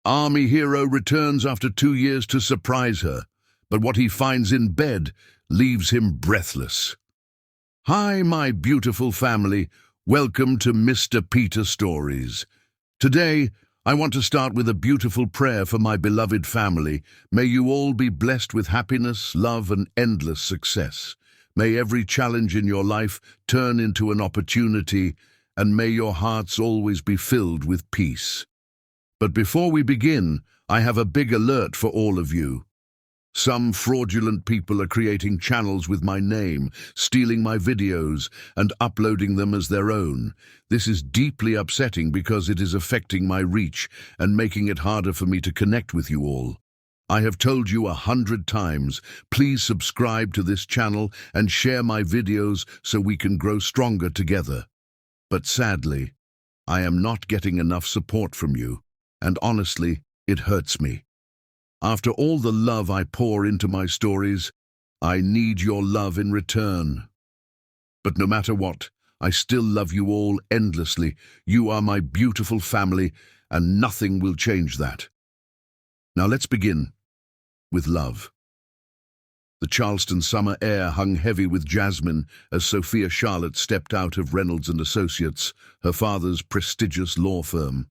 Army hero returns after 2 years to surprise her, but what he finds in bed leaves him breathless. Hi, my beautiful family. Welcome to Mr. Peter Stories. Today, I want to start with a beautiful prayer for my beloved family. May you all be blessed with happiness, love, and endless success. May every challenge in your life turn into an opportunity, and may your hearts always be filled with peace. But before we begin, I have a big alert for all of you. Some fraudulent people are creating channels with my name, stealing my videos, and uploading them as their own. This is deeply upsetting because it is affecting my reach and making it harder for me to connect with you all. I have told you 100 times, please subscribe to this channel and share my videos so we can grow stronger together. But sadly, I am not getting enough support from you, and honestly, it hurts me. After all the love I pour into my stories, I need your love in return. But no matter what, I still love you all endlessly. You are my beautiful family, and nothing will change that. Now let's begin with love. The Charleston summer air hung heavy with jasmine as Sophia Charlotte stepped out of Reynolds and Associates, her father's prestigious law firm.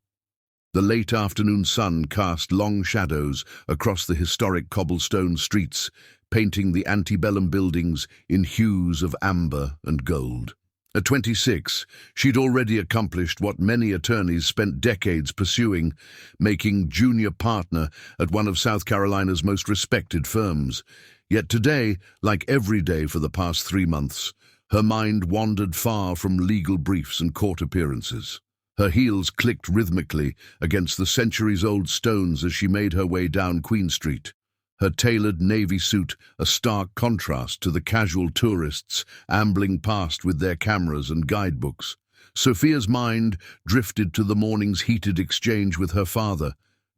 The late afternoon sun cast long shadows across the historic cobblestone streets, painting the antebellum buildings in hues of amber and gold. At 26, she'd already accomplished what many attorneys spent decades pursuing, making junior partner at one of South Carolina's most respected firms. Yet today, like every day for the past 3 months, her mind wandered far from legal briefs and court appearances. Her heels clicked rhythmically against the centuries-old stones as she made her way down Queen Street, her tailored navy suit a stark contrast to the casual tourists ambling past with their cameras and guidebooks. Sophia's mind drifted to the morning's heated exchange with her father,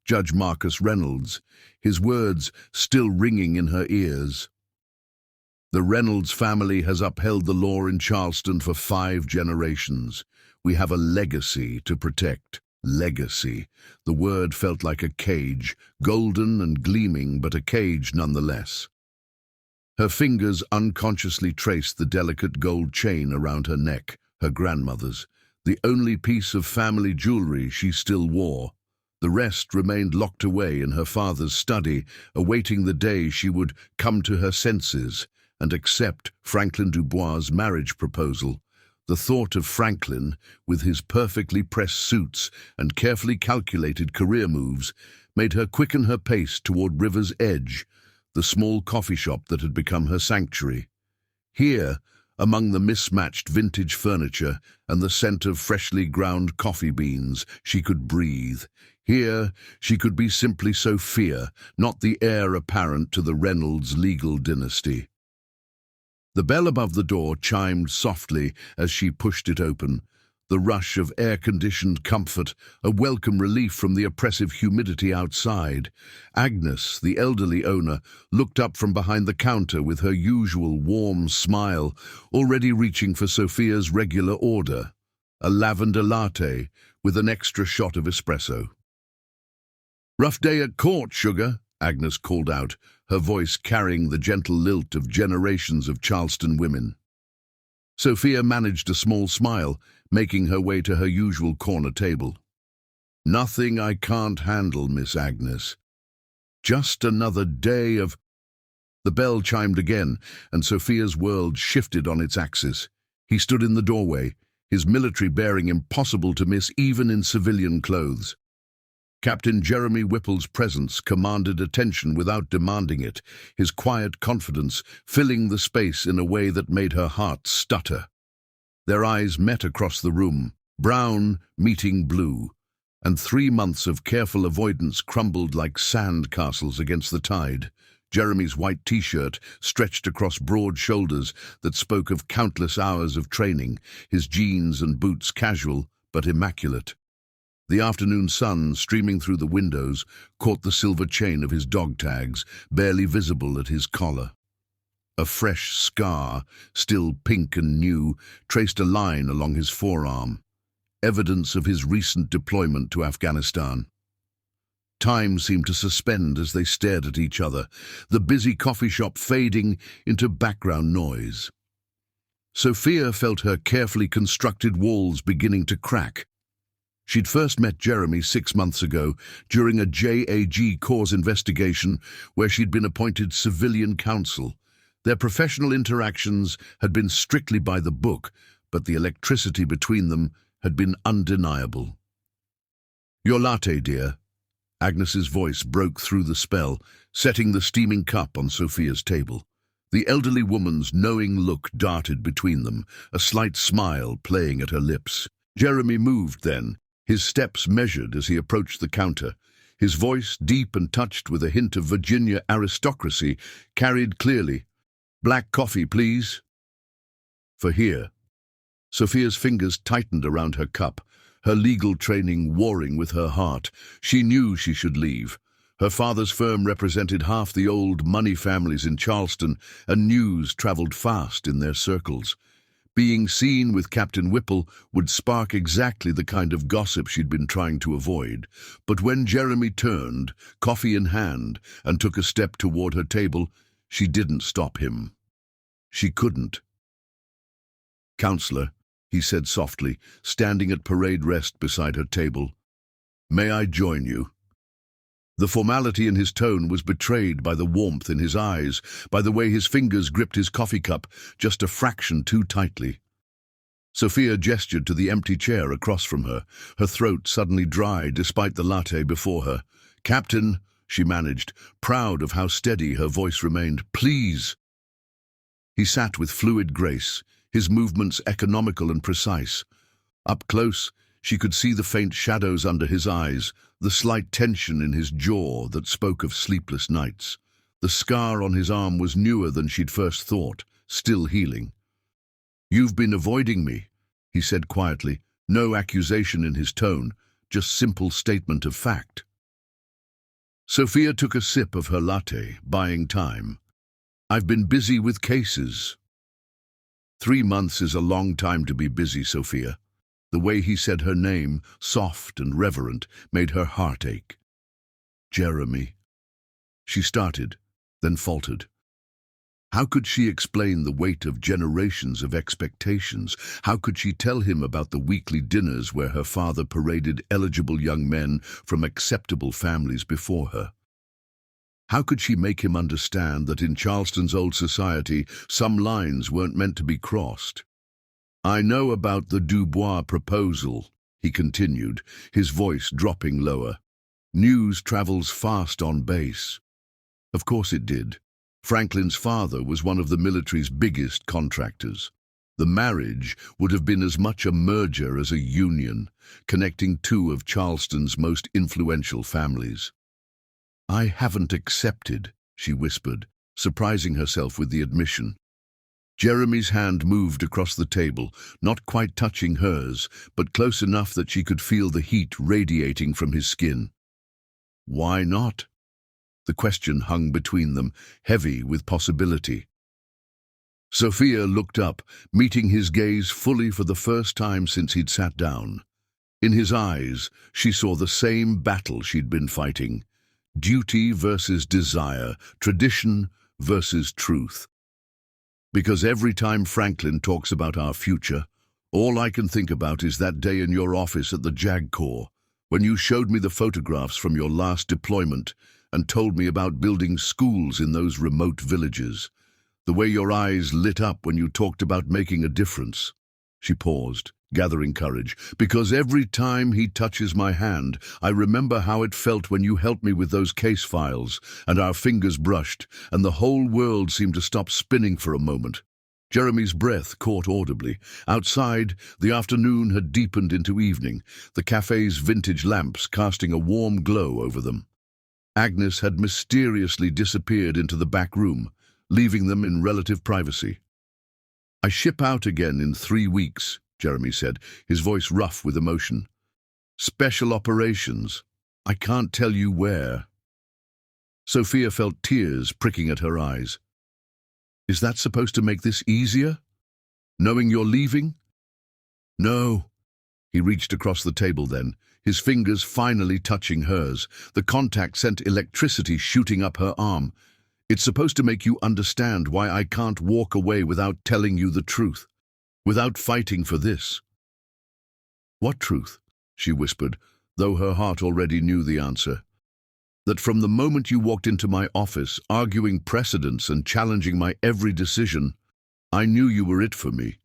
Judge Marcus Reynolds, his words still ringing in her ears. The Reynolds family has upheld the law in Charleston for 5 generations. We have a legacy to protect. Legacy. The word felt like a cage, golden and gleaming, but a cage nonetheless. Her fingers unconsciously traced the delicate gold chain around her neck, her grandmother's, the only piece of family jewelry she still wore. The rest remained locked away in her father's study, awaiting the day she would come to her senses and accept Franklin Dubois' marriage proposal. The thought of Franklin, with his perfectly pressed suits and carefully calculated career moves, made her quicken her pace toward River's Edge, the small coffee shop that had become her sanctuary. Here, among the mismatched vintage furniture and the scent of freshly ground coffee beans, she could breathe. Here, she could be simply Sophia, not the heir apparent to the Reynolds legal dynasty. The bell above the door chimed softly as she pushed it open, the rush of air-conditioned comfort, a welcome relief from the oppressive humidity outside. Agnes, the elderly owner, looked up from behind the counter with her usual warm smile, already reaching for Sophia's regular order, a lavender latte with an extra shot of espresso. "Rough day at court, sugar," Agnes called out, her voice carrying the gentle lilt of generations of Charleston women. Sophia managed a small smile, making her way to her usual corner table. "Nothing I can't handle, Miss Agnes. Just another day of—" The bell chimed again, and Sophia's world shifted on its axis. He stood in the doorway, his military bearing impossible to miss even in civilian clothes. Captain Jeremy Whipple's presence commanded attention without demanding it, his quiet confidence filling the space in a way that made her heart stutter. Their eyes met across the room, brown meeting blue, and 3 months of careful avoidance crumbled like sand castles against the tide. Jeremy's white t-shirt stretched across broad shoulders that spoke of countless hours of training, his jeans and boots casual but immaculate. The afternoon sun, streaming through the windows, caught the silver chain of his dog tags, barely visible at his collar. A fresh scar, still pink and new, traced a line along his forearm, evidence of his recent deployment to Afghanistan. Time seemed to suspend as they stared at each other, the busy coffee shop fading into background noise. Sophia felt her carefully constructed walls beginning to crack. She'd first met Jeremy 6 months ago during a JAG cause investigation where she'd been appointed civilian counsel. Their professional interactions had been strictly by the book, but the electricity between them had been undeniable. "Your latte, dear." Agnes's voice broke through the spell, setting the steaming cup on Sophia's table. The elderly woman's knowing look darted between them, a slight smile playing at her lips. Jeremy moved then, his steps measured as he approached the counter. His voice, deep and touched with a hint of Virginia aristocracy, carried clearly, "Black coffee, please." "For here." Sophia's fingers tightened around her cup, her legal training warring with her heart. She knew she should leave. Her father's firm represented half the old money families in Charleston, and news travelled fast in their circles. Being seen with Captain Whipple would spark exactly the kind of gossip she'd been trying to avoid. But when Jeremy turned, coffee in hand, and took a step toward her table, she didn't stop him. She couldn't. "Counselor," he said softly, standing at parade rest beside her table, "may I join you?" The formality in his tone was betrayed by the warmth in his eyes, by the way his fingers gripped his coffee cup just a fraction too tightly. Sophia gestured to the empty chair across from her, her throat suddenly dry despite the latte before her. "Captain," she managed, proud of how steady her voice remained, "please." He sat with fluid grace, his movements economical and precise. Up close, she could see the faint shadows under his eyes, the slight tension in his jaw that spoke of sleepless nights. The scar on his arm was newer than she'd first thought, still healing. "You've been avoiding me," he said quietly, no accusation in his tone, just simple statement of fact. Sophia took a sip of her latte, buying time. "I've been busy with cases." 3 months is a long time to be busy, Sophia. The way he said her name, soft and reverent, made her heart ache. "Jeremy." She started, then faltered. How could she explain the weight of generations of expectations? How could she tell him about the weekly dinners where her father paraded eligible young men from acceptable families before her? How could she make him understand that in Charleston's old society some lines weren't meant to be crossed? "I know about the Dubois proposal," he continued, his voice dropping lower. "News travels fast on base." Of course it did. Franklin's father was one of the military's biggest contractors. The marriage would have been as much a merger as a union, connecting 2 of Charleston's most influential families. "I haven't accepted," she whispered, surprising herself with the admission. Jeremy's hand moved across the table, not quite touching hers, but close enough that she could feel the heat radiating from his skin. "Why not?" The question hung between them, heavy with possibility. Sophia looked up, meeting his gaze fully for the first time since he'd sat down. In his eyes, she saw the same battle she'd been fighting. Duty versus desire, tradition versus truth. "Because every time Franklin talks about our future, all I can think about is that day in your office at the JAG Corps, when you showed me the photographs from your last deployment and told me about building schools in those remote villages. The way your eyes lit up when you talked about making a difference." She paused, gathering courage. "Because every time he touches my hand, I remember how it felt when you helped me with those case files, and our fingers brushed, and the whole world seemed to stop spinning for a moment." Jeremy's breath caught audibly. Outside, the afternoon had deepened into evening, the cafe's vintage lamps casting a warm glow over them. Agnes had mysteriously disappeared into the back room, leaving them in relative privacy. "I ship out again in 3 weeks, Jeremy said, his voice rough with emotion. "Special operations. I can't tell you where." Sophia felt tears pricking at her eyes. "Is that supposed to make this easier? Knowing you're leaving?" "No." He reached across the table then, his fingers finally touching hers. The contact sent electricity shooting up her arm. "It's supposed to make you understand why I can't walk away without telling you the truth, without fighting for this." "What truth?" she whispered, though her heart already knew the answer. "That from the moment you walked into my office, arguing precedents and challenging my every decision, I knew you were it for me.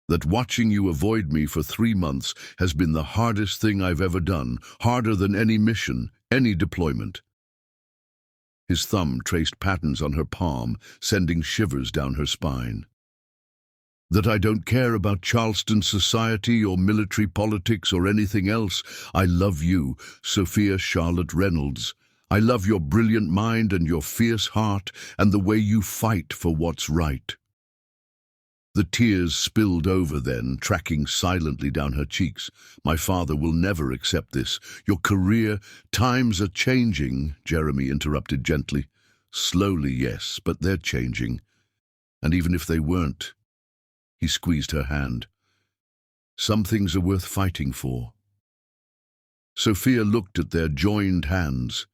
That watching you avoid me for 3 months has been the hardest thing I've ever done, harder than any mission, any deployment." His thumb traced patterns on her palm, sending shivers down her spine. "That I don't care about Charleston society or military politics or anything else. I love you, Sophia Charlotte Reynolds. I love your brilliant mind and your fierce heart and the way you fight for what's right." The tears spilled over then, tracking silently down her cheeks. "My father will never accept this. Your career, times are changing," Jeremy interrupted gently. "Slowly, yes, but they're changing. And even if they weren't," he squeezed her hand, "some things are worth fighting for." Sophia looked at their joined hands,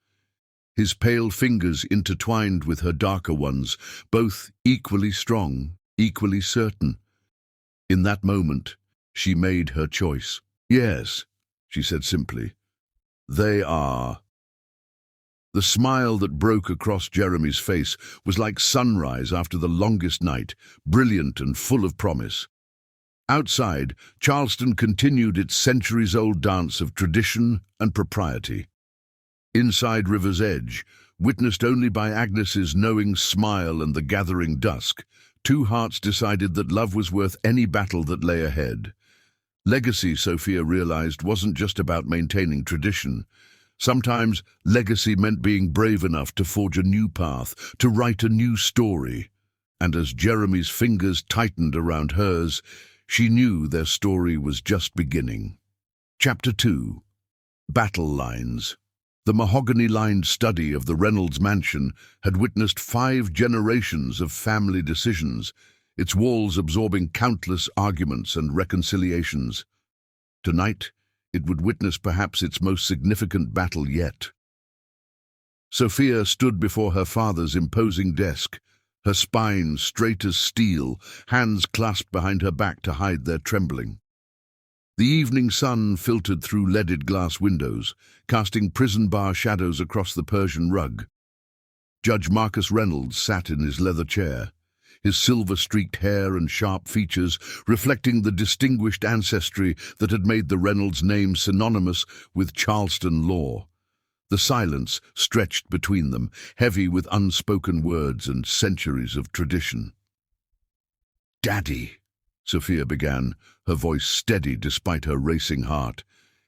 his pale fingers intertwined with her darker ones, both equally strong, equally certain. In that moment, she made her choice. "Yes," she said simply, "they are." The smile that broke across Jeremy's face was like sunrise after the longest night, brilliant and full of promise. Outside, Charleston continued its centuries-old dance of tradition and propriety. Inside River's Edge, witnessed only by Agnes's knowing smile and the gathering dusk, two hearts decided that love was worth any battle that lay ahead. Legacy, Sophia realized, wasn't just about maintaining tradition. Sometimes legacy meant being brave enough to forge a new path, to write a new story. And as Jeremy's fingers tightened around hers, she knew their story was just beginning. Chapter 2. Battle Lines. The mahogany-lined study of the Reynolds mansion had witnessed 5 generations of family decisions, its walls absorbing countless arguments and reconciliations. Tonight, it would witness perhaps its most significant battle yet. Sophia stood before her father's imposing desk, her spine straight as steel, hands clasped behind her back to hide their trembling. The evening sun filtered through leaded glass windows, casting prison bar shadows across the Persian rug. Judge Marcus Reynolds sat in his leather chair, his silver-streaked hair and sharp features reflecting the distinguished ancestry that had made the Reynolds name synonymous with Charleston law. The silence stretched between them, heavy with unspoken words and centuries of tradition. "Daddy," Sophia began, her voice steady despite her racing heart.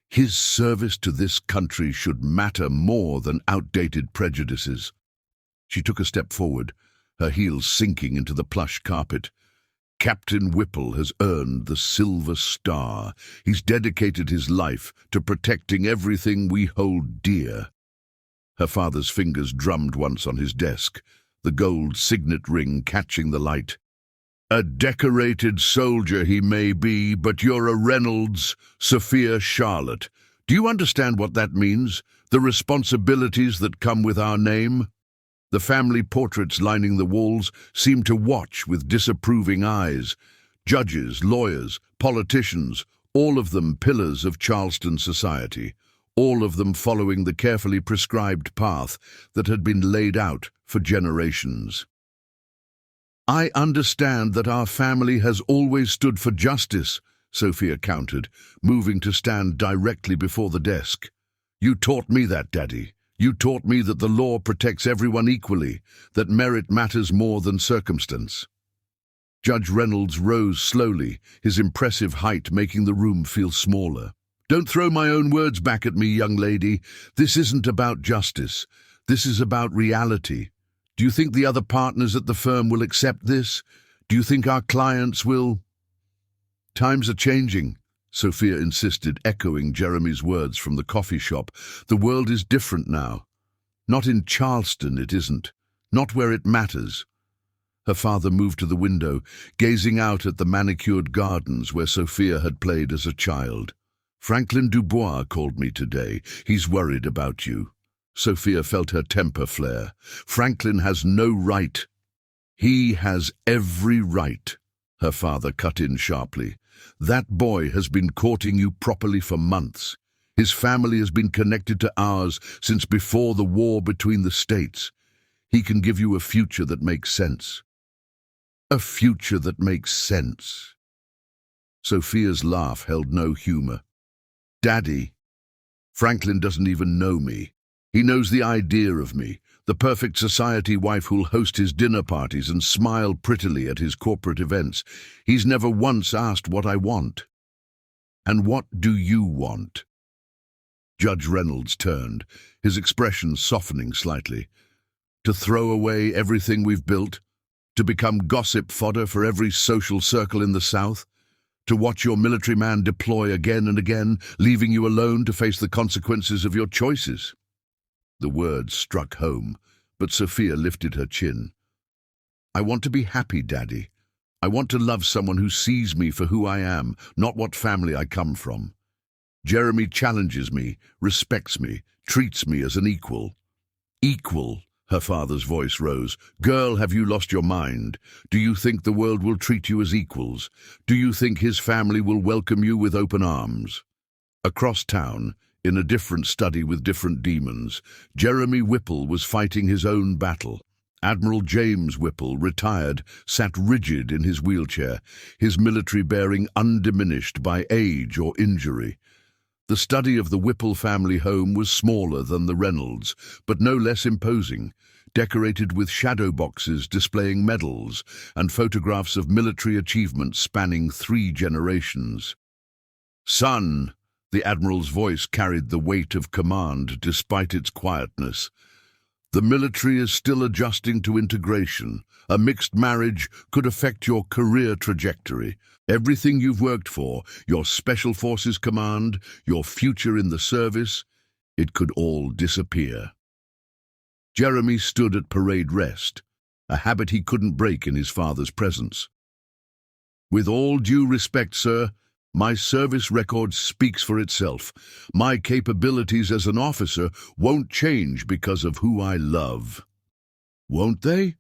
"His service to this country should matter more than outdated prejudices." She took a step forward, her heels sinking into the plush carpet. "Captain Whipple has earned the Silver Star. He's dedicated his life to protecting everything we hold dear." Her father's fingers drummed once on his desk, the gold signet ring catching the light. "A decorated soldier he may be, but you're a Reynolds, Sophia Charlotte. Do you understand what that means? The responsibilities that come with our name?" The family portraits lining the walls seemed to watch with disapproving eyes. Judges, lawyers, politicians, all of them pillars of Charleston society, all of them following the carefully prescribed path that had been laid out for generations. "I understand that our family has always stood for justice," Sophia countered, moving to stand directly before the desk. "You taught me that, Daddy. You taught me that the law protects everyone equally, that merit matters more than circumstance." Judge Reynolds rose slowly, his impressive height making the room feel smaller. "Don't throw my own words back at me, young lady. This isn't about justice. This is about reality. Do you think the other partners at the firm will accept this? Do you think our clients will?" "Times are changing," Sophia insisted, echoing Jeremy's words from the coffee shop. "The world is different now. Not in Charleston, it isn't. Not where it matters." Her father moved to the window, gazing out at the manicured gardens where Sophia had played as a child. Franklin Dubois called me today. He's worried about you. Sophia felt her temper flare. Franklin has no right. He has every right, her father cut in sharply. That boy has been courting you properly for months. His family has been connected to ours since before the war between the states. He can give you a future that makes sense. A future that makes sense. Sophia's laugh held no humor. Daddy, Franklin doesn't even know me. He knows the idea of me, the perfect society wife who'll host his dinner parties and smile prettily at his corporate events. He's never once asked what I want. And what do you want? Judge Reynolds turned, his expression softening slightly. To throw away everything we've built? To become gossip fodder for every social circle in the South? To watch your military man deploy again and again, leaving you alone to face the consequences of your choices? The words struck home, but Sophia lifted her chin. I want to be happy, Daddy. I want to love someone who sees me for who I am, not what family I come from. Jeremy challenges me, respects me, treats me as an equal. Equal? Her father's voice rose. Girl, have you lost your mind? Do you think the world will treat you as equals? Do you think his family will welcome you with open arms? Across town, in a different study with different demons, Jeremy Whipple was fighting his own battle. Admiral James Whipple, retired, sat rigid in his wheelchair, his military bearing undiminished by age or injury. The study of the Whipple family home was smaller than the Reynolds, but no less imposing, decorated with shadow boxes displaying medals and photographs of military achievements spanning 3 generations. Son, the Admiral's voice carried the weight of command despite its quietness. The military is still adjusting to integration. A mixed marriage could affect your career trajectory. Everything you've worked for, your Special Forces command, your future in the service, it could all disappear. Jeremy stood at parade rest, a habit he couldn't break in his father's presence. With all due respect, sir, my service record speaks for itself. My capabilities as an officer won't change because of who I love. Won't they?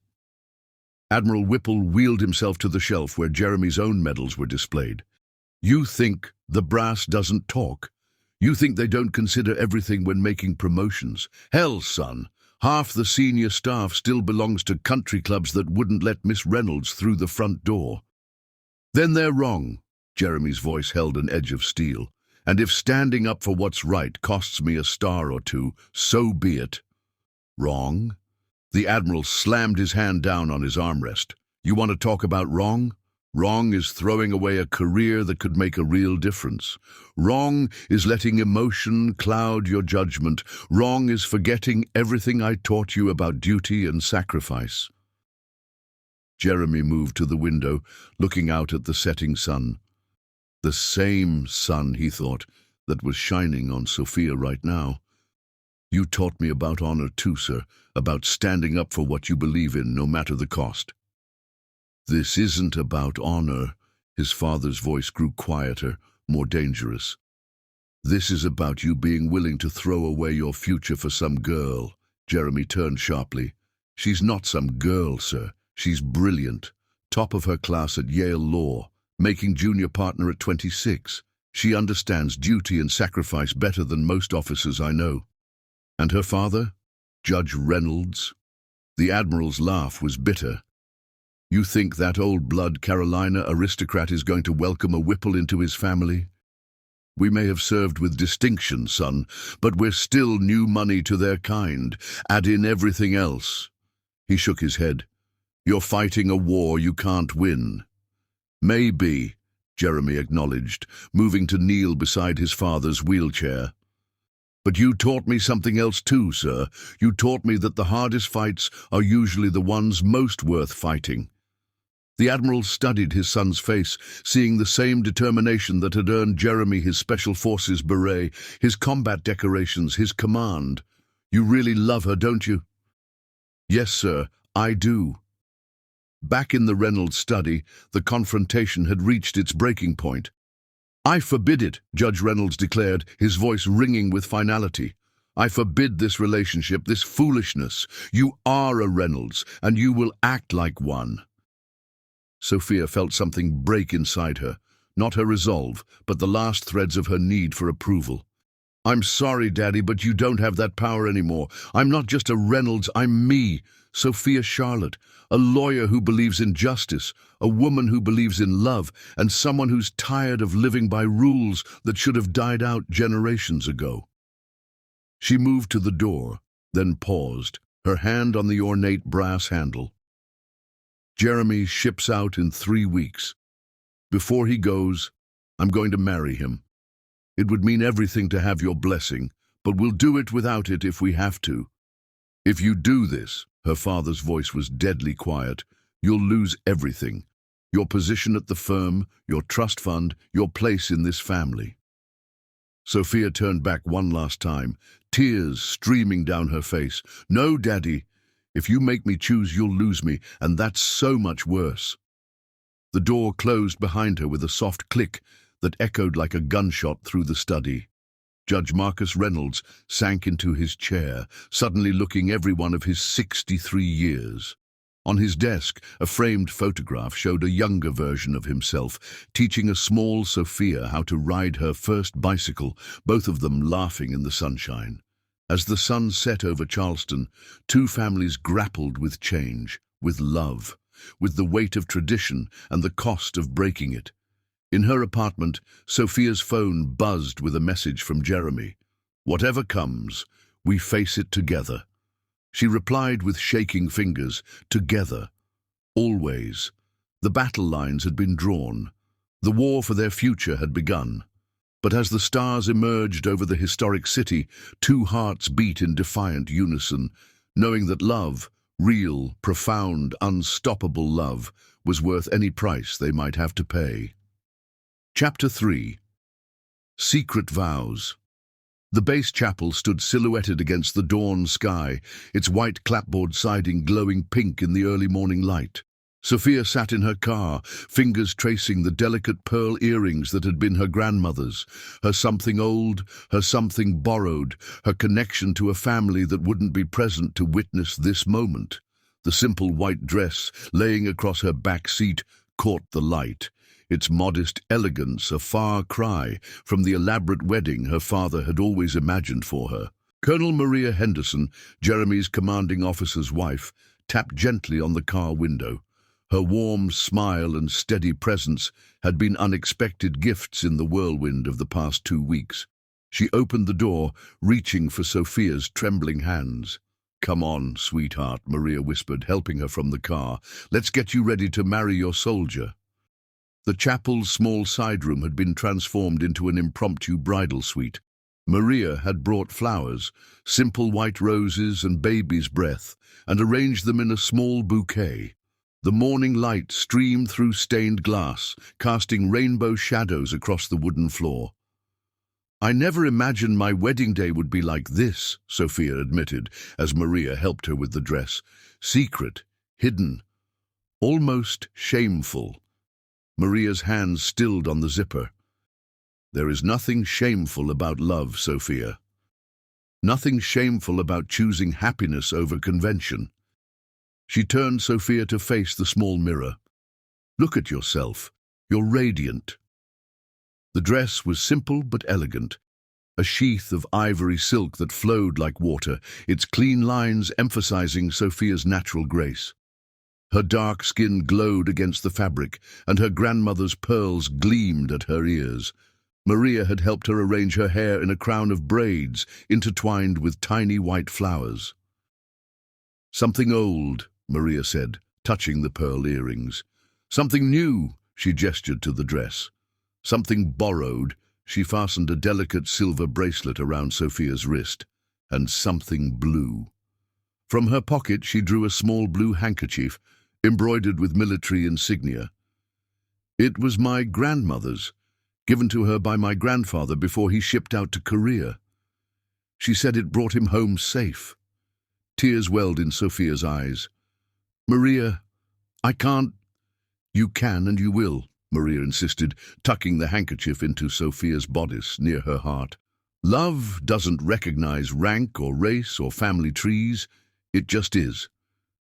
Admiral Whipple wheeled himself to the shelf where Jeremy's own medals were displayed. You think the brass doesn't talk? You think they don't consider everything when making promotions? Hell, son, half the senior staff still belongs to country clubs that wouldn't let Miss Reynolds through the front door. Then they're wrong. Jeremy's voice held an edge of steel. And if standing up for what's right costs me a star or two, so be it. Wrong? The Admiral slammed his hand down on his armrest. You want to talk about wrong? Wrong is throwing away a career that could make a real difference. Wrong is letting emotion cloud your judgment. Wrong is forgetting everything I taught you about duty and sacrifice. Jeremy moved to the window, looking out at the setting sun. The same sun, he thought, that was shining on Sophia right now. You taught me about honor too, sir, about standing up for what you believe in, no matter the cost. This isn't about honor. His father's voice grew quieter, more dangerous. This is about you being willing to throw away your future for some girl. Jeremy turned sharply. She's not some girl, sir. She's brilliant. Top of her class at Yale Law. Making junior partner at 26. She understands duty and sacrifice better than most officers I know. And her father? Judge Reynolds? The Admiral's laugh was bitter. You think that old-blood Carolina aristocrat is going to welcome a Whipple into his family? We may have served with distinction, son, but we're still new money to their kind. Add in everything else. He shook his head. You're fighting a war you can't win. Maybe, Jeremy acknowledged, moving to kneel beside his father's wheelchair. But you taught me something else too, sir. You taught me that the hardest fights are usually the ones most worth fighting. The Admiral studied his son's face, seeing the same determination that had earned Jeremy his Special Forces beret, his combat decorations, his command. You really love her, don't you? Yes, sir, I do. Back in the Reynolds study, the confrontation had reached its breaking point. "I forbid it," Judge Reynolds declared, his voice ringing with finality. "I forbid this relationship, this foolishness. You are a Reynolds, and you will act like one." Sophia felt something break inside her, not her resolve, but the last threads of her need for approval. "I'm sorry, Daddy, but you don't have that power anymore. I'm not just a Reynolds, I'm me, Sophia Charlotte, a lawyer who believes in justice, a woman who believes in love, and someone who's tired of living by rules that should have died out generations ago." She moved to the door, then paused, her hand on the ornate brass handle. "Jeremy ships out in 3 weeks. Before he goes, I'm going to marry him. It would mean everything to have your blessing, but we'll do it without it if we have to. If you do this," her father's voice was deadly quiet, "you'll lose everything. Your position at the firm, your trust fund, your place in this family." Sophia turned back one last time, tears streaming down her face. "No, Daddy. If you make me choose, you'll lose me, and that's so much worse." The door closed behind her with a soft click that echoed like a gunshot through the study. Judge Marcus Reynolds sank into his chair, suddenly looking every one of his 63 years. On his desk, a framed photograph showed a younger version of himself, teaching a small Sophia how to ride her first bicycle, both of them laughing in the sunshine. As the sun set over Charleston, two families grappled with change, with love, with the weight of tradition and the cost of breaking it. In her apartment, Sophia's phone buzzed with a message from Jeremy. "Whatever comes, we face it together." She replied with shaking fingers, "Together. Always." The battle lines had been drawn. The war for their future had begun. But as the stars emerged over the historic city, two hearts beat in defiant unison, knowing that love, real, profound, unstoppable love, was worth any price they might have to pay. Chapter 3. Secret Vows. The base chapel stood silhouetted against the dawn sky, its white clapboard siding glowing pink in the early morning light. Sophia sat in her car, fingers tracing the delicate pearl earrings that had been her grandmother's, her something old, her something borrowed, her connection to a family that wouldn't be present to witness this moment. The simple white dress, laying across her back seat, caught the light, its modest elegance a far cry from the elaborate wedding her father had always imagined for her. Colonel Maria Henderson, Jeremy's commanding officer's wife, tapped gently on the car window. Her warm smile and steady presence had been unexpected gifts in the whirlwind of the past 2 weeks. She opened the door, reaching for Sophia's trembling hands. "Come on, sweetheart," Maria whispered, helping her from the car. "Let's get you ready to marry your soldier." The chapel's small side room had been transformed into an impromptu bridal suite. Maria had brought flowers, simple white roses and baby's breath, and arranged them in a small bouquet. The morning light streamed through stained glass, casting rainbow shadows across the wooden floor. "I never imagined my wedding day would be like this," Sophia admitted, as Maria helped her with the dress. "Secret, hidden, almost shameful." Maria's hands stilled on the zipper. "There is nothing shameful about love, Sophia. Nothing shameful about choosing happiness over convention." She turned Sophia to face the small mirror. "Look at yourself. You're radiant." The dress was simple but elegant, a sheath of ivory silk that flowed like water, its clean lines emphasizing Sophia's natural grace. Her dark skin glowed against the fabric, and her grandmother's pearls gleamed at her ears. Maria had helped her arrange her hair in a crown of braids intertwined with tiny white flowers. "Something old," Maria said, touching the pearl earrings. "Something new," she gestured to the dress. "Something borrowed." She fastened a delicate silver bracelet around Sophia's wrist. "And something blue." From her pocket she drew a small blue handkerchief, embroidered with military insignia. "It was my grandmother's, given to her by my grandfather before he shipped out to Korea. She said it brought him home safe." Tears welled in Sophia's eyes. "Maria, I can't—" "You can and you will," Maria insisted, tucking the handkerchief into Sophia's bodice near her heart. Love doesn't recognize rank or race or family trees. It just is.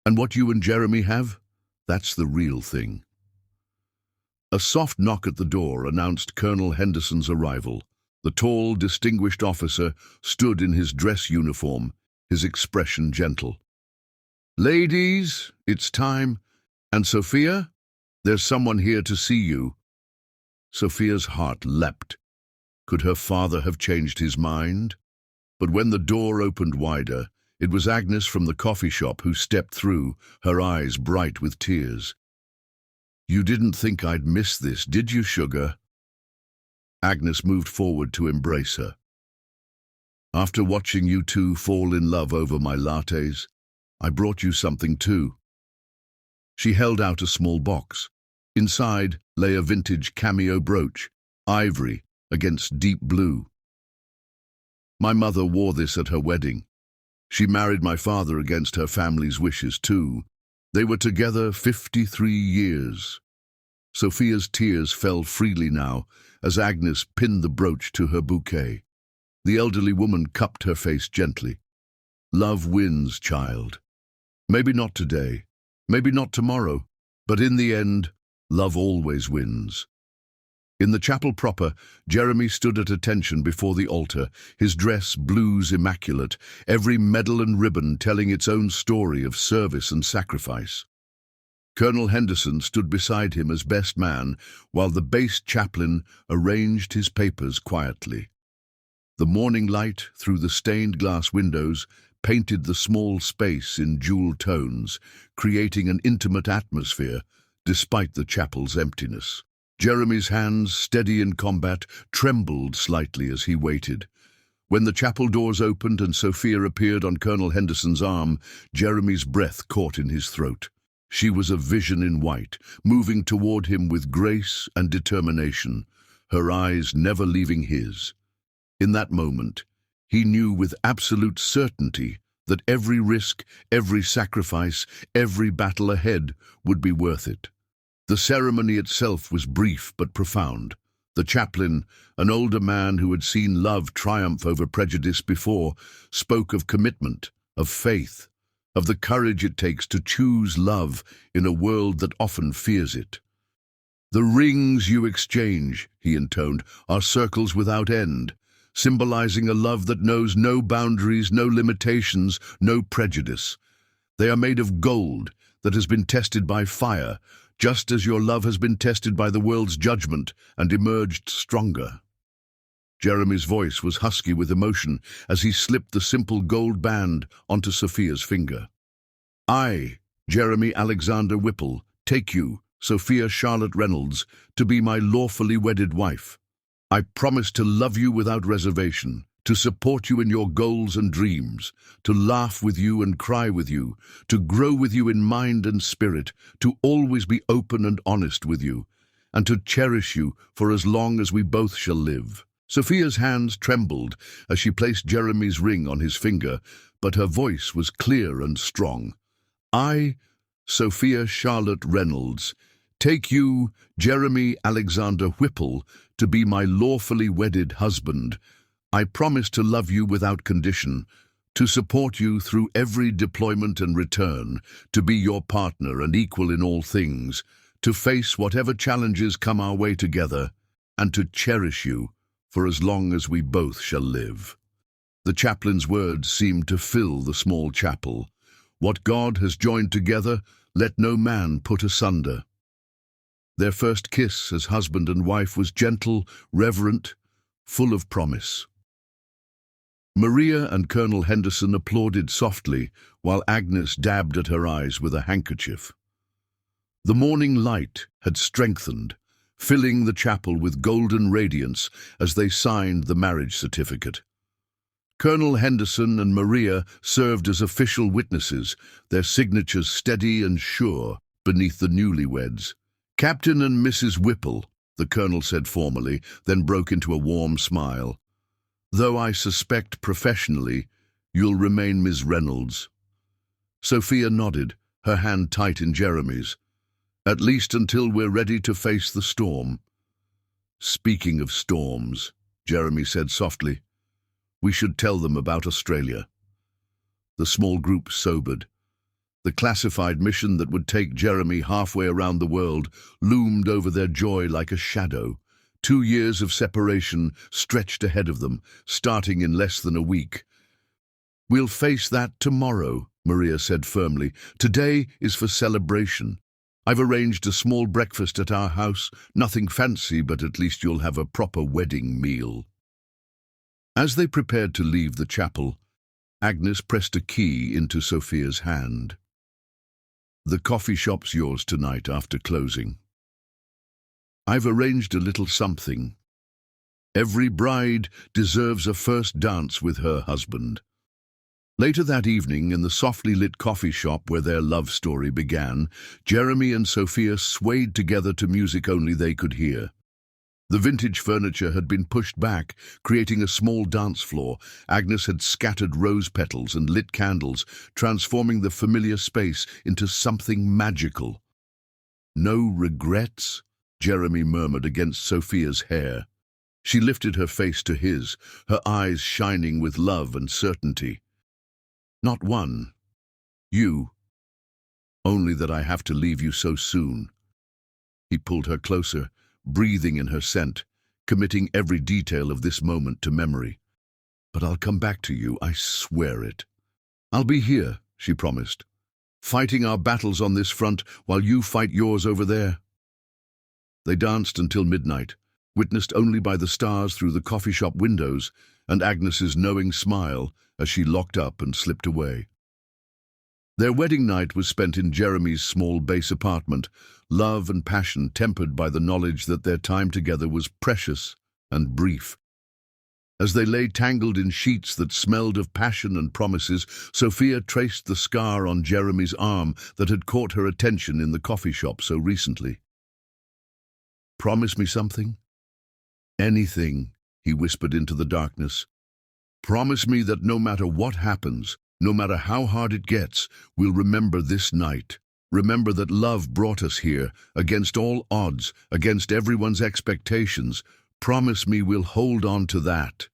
And what you and Jeremy have, that's the real thing. A soft knock at the door announced Colonel Henderson's arrival. The tall, distinguished officer stood in his dress uniform, his expression gentle. "Ladies, it's time. And Sophia, there's someone here to see you." Sophia's heart leapt. Could her father have changed his mind? But when the door opened wider, it was Agnes from the coffee shop who stepped through, her eyes bright with tears. "You didn't think I'd miss this, did you, sugar?" Agnes moved forward to embrace her. "After watching you two fall in love over my lattes, I brought you something too." She held out a small box. Inside lay a vintage cameo brooch, ivory against deep blue. "My mother wore this at her wedding. She married my father against her family's wishes too. They were together 53 years. Sophia's tears fell freely now as Agnes pinned the brooch to her bouquet. The elderly woman cupped her face gently. "Love wins, child. Maybe not today, maybe not tomorrow, but in the end, love always wins." In the chapel proper, Jeremy stood at attention before the altar, his dress blues immaculate, every medal and ribbon telling its own story of service and sacrifice. Colonel Henderson stood beside him as best man, while the base chaplain arranged his papers quietly. The morning light through the stained glass windows painted the small space in jewel tones, creating an intimate atmosphere despite the chapel's emptiness. Jeremy's hands, steady in combat, trembled slightly as he waited. When the chapel doors opened and Sophia appeared on Colonel Henderson's arm, Jeremy's breath caught in his throat. She was a vision in white, moving toward him with grace and determination, her eyes never leaving his. In that moment, he knew with absolute certainty that every risk, every sacrifice, every battle ahead would be worth it. The ceremony itself was brief but profound. The chaplain, an older man who had seen love triumph over prejudice before, spoke of commitment, of faith, of the courage it takes to choose love in a world that often fears it. "The rings you exchange," he intoned, "are circles without end, symbolizing a love that knows no boundaries, no limitations, no prejudice. They are made of gold that has been tested by fire, just as your love has been tested by the world's judgment and emerged stronger." Jeremy's voice was husky with emotion as he slipped the simple gold band onto Sophia's finger. "I, Jeremy Alexander Whipple, take you, Sophia Charlotte Reynolds, to be my lawfully wedded wife. I promise to love you without reservation, to support you in your goals and dreams, to laugh with you and cry with you, to grow with you in mind and spirit, to always be open and honest with you, and to cherish you for as long as we both shall live." Sophia's hands trembled as she placed Jeremy's ring on his finger, but her voice was clear and strong. "I, Sophia Charlotte Reynolds, take you, Jeremy Alexander Whipple, to be my lawfully wedded husband. I promise to love you without condition, to support you through every deployment and return, to be your partner and equal in all things, to face whatever challenges come our way together, and to cherish you for as long as we both shall live." The chaplain's words seemed to fill the small chapel. What God has joined together, let no man put asunder. Their first kiss as husband and wife was gentle, reverent, full of promise. Maria and Colonel Henderson applauded softly, while Agnes dabbed at her eyes with a handkerchief. The morning light had strengthened, filling the chapel with golden radiance as they signed the marriage certificate. Colonel Henderson and Maria served as official witnesses, their signatures steady and sure beneath the newlyweds. "Captain and Mrs. Whipple," the colonel said formally, then broke into a warm smile. "Though I suspect professionally you'll remain Ms. Reynolds." Sophia nodded, her hand tight in Jeremy's. At least until we're ready to face the storm. Speaking of storms, Jeremy said softly, we should tell them about Australia. The small group sobered. The classified mission that would take Jeremy halfway around the world loomed over their joy like a shadow. 2 years of separation stretched ahead of them, starting in less than a week. We'll face that tomorrow, Maria said firmly. Today is for celebration. I've arranged a small breakfast at our house. Nothing fancy, but at least you'll have a proper wedding meal. As they prepared to leave the chapel, Agnes pressed a key into Sophia's hand. The coffee shop's yours tonight after closing. I've arranged a little something. Every bride deserves a first dance with her husband. Later that evening, in the softly lit coffee shop where their love story began, Jeremy and Sophia swayed together to music only they could hear. The vintage furniture had been pushed back, creating a small dance floor. Agnes had scattered rose petals and lit candles, transforming the familiar space into something magical. No regrets? Jeremy murmured against Sophia's hair. She lifted her face to his, her eyes shining with love and certainty. Not one. You. Only that I have to leave you so soon. He pulled her closer, breathing in her scent, committing every detail of this moment to memory. But I'll come back to you, I swear it. I'll be here, she promised, fighting our battles on this front while you fight yours over there. They danced until midnight, witnessed only by the stars through the coffee shop windows and Agnes's knowing smile as she locked up and slipped away. Their wedding night was spent in Jeremy's small base apartment, love and passion tempered by the knowledge that their time together was precious and brief. As they lay tangled in sheets that smelled of passion and promises, Sophia traced the scar on Jeremy's arm that had caught her attention in the coffee shop so recently. Promise me something? Anything, he whispered into the darkness. Promise me that no matter what happens, no matter how hard it gets, we'll remember this night. Remember that love brought us here, against all odds, against everyone's expectations. Promise me we'll hold on to that.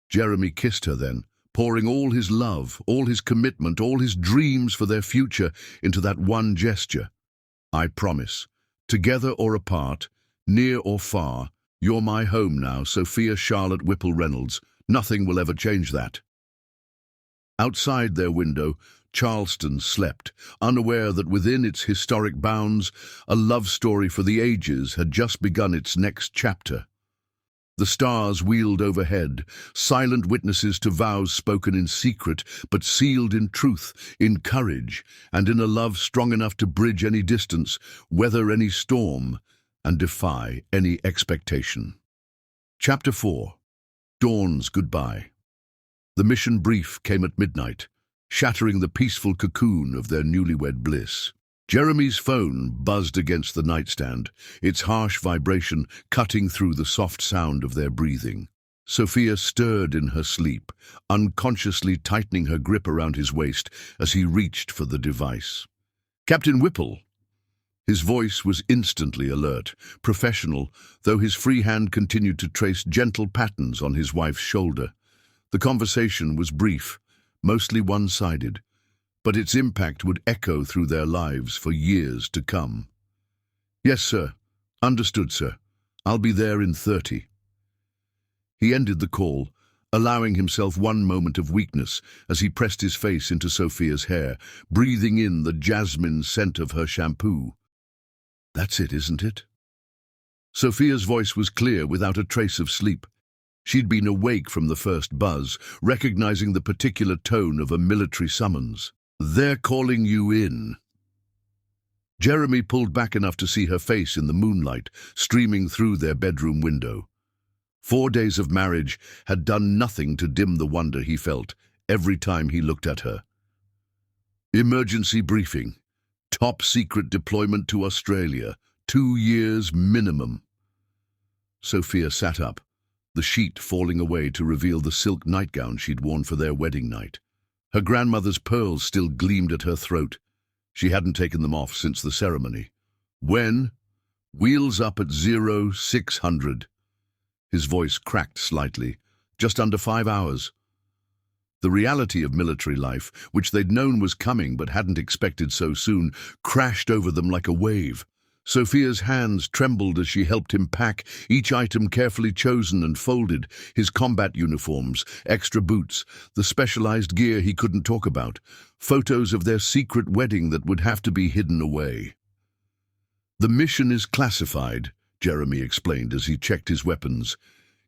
Jeremy kissed her then, pouring all his love, all his commitment, all his dreams for their future into that one gesture. I promise. Together or apart, near or far, you're my home now, Sophia Charlotte Whipple Reynolds. Nothing will ever change that. Outside their window, Charleston slept, unaware that within its historic bounds, a love story for the ages had just begun its next chapter. The stars wheeled overhead, silent witnesses to vows spoken in secret, but sealed in truth, in courage, and in a love strong enough to bridge any distance, weather any storm, and defy any expectation. Chapter 4. Dawn's Goodbye. The mission brief came at midnight, shattering the peaceful cocoon of their newlywed bliss. Jeremy's phone buzzed against the nightstand, its harsh vibration cutting through the soft sound of their breathing. Sophia stirred in her sleep, unconsciously tightening her grip around his waist as he reached for the device. Captain Whipple. His voice was instantly alert, professional, though his free hand continued to trace gentle patterns on his wife's shoulder. The conversation was brief, mostly one-sided, but its impact would echo through their lives for years to come. Yes, sir. Understood, sir. I'll be there in 30. He ended the call, allowing himself one moment of weakness as he pressed his face into Sophia's hair, breathing in the jasmine scent of her shampoo. That's it, isn't it? Sophia's voice was clear without a trace of sleep. She'd been awake from the first buzz, recognizing the particular tone of a military summons. They're calling you in. Jeremy pulled back enough to see her face in the moonlight, streaming through their bedroom window. 4 days of marriage had done nothing to dim the wonder he felt every time he looked at her. Emergency briefing. Top secret deployment to Australia. 2 years minimum. Sophia sat up, the sheet falling away to reveal the silk nightgown she'd worn for their wedding night. Her grandmother's pearls still gleamed at her throat. She hadn't taken them off since the ceremony. When? Wheels up at 0600. His voice cracked slightly. Just under 5 hours. The reality of military life, which they'd known was coming but hadn't expected so soon, crashed over them like a wave. Sophia's hands trembled as she helped him pack, each item carefully chosen and folded: his combat uniforms, extra boots, the specialized gear he couldn't talk about, photos of their secret wedding that would have to be hidden away. "The mission is classified," Jeremy explained as he checked his weapons.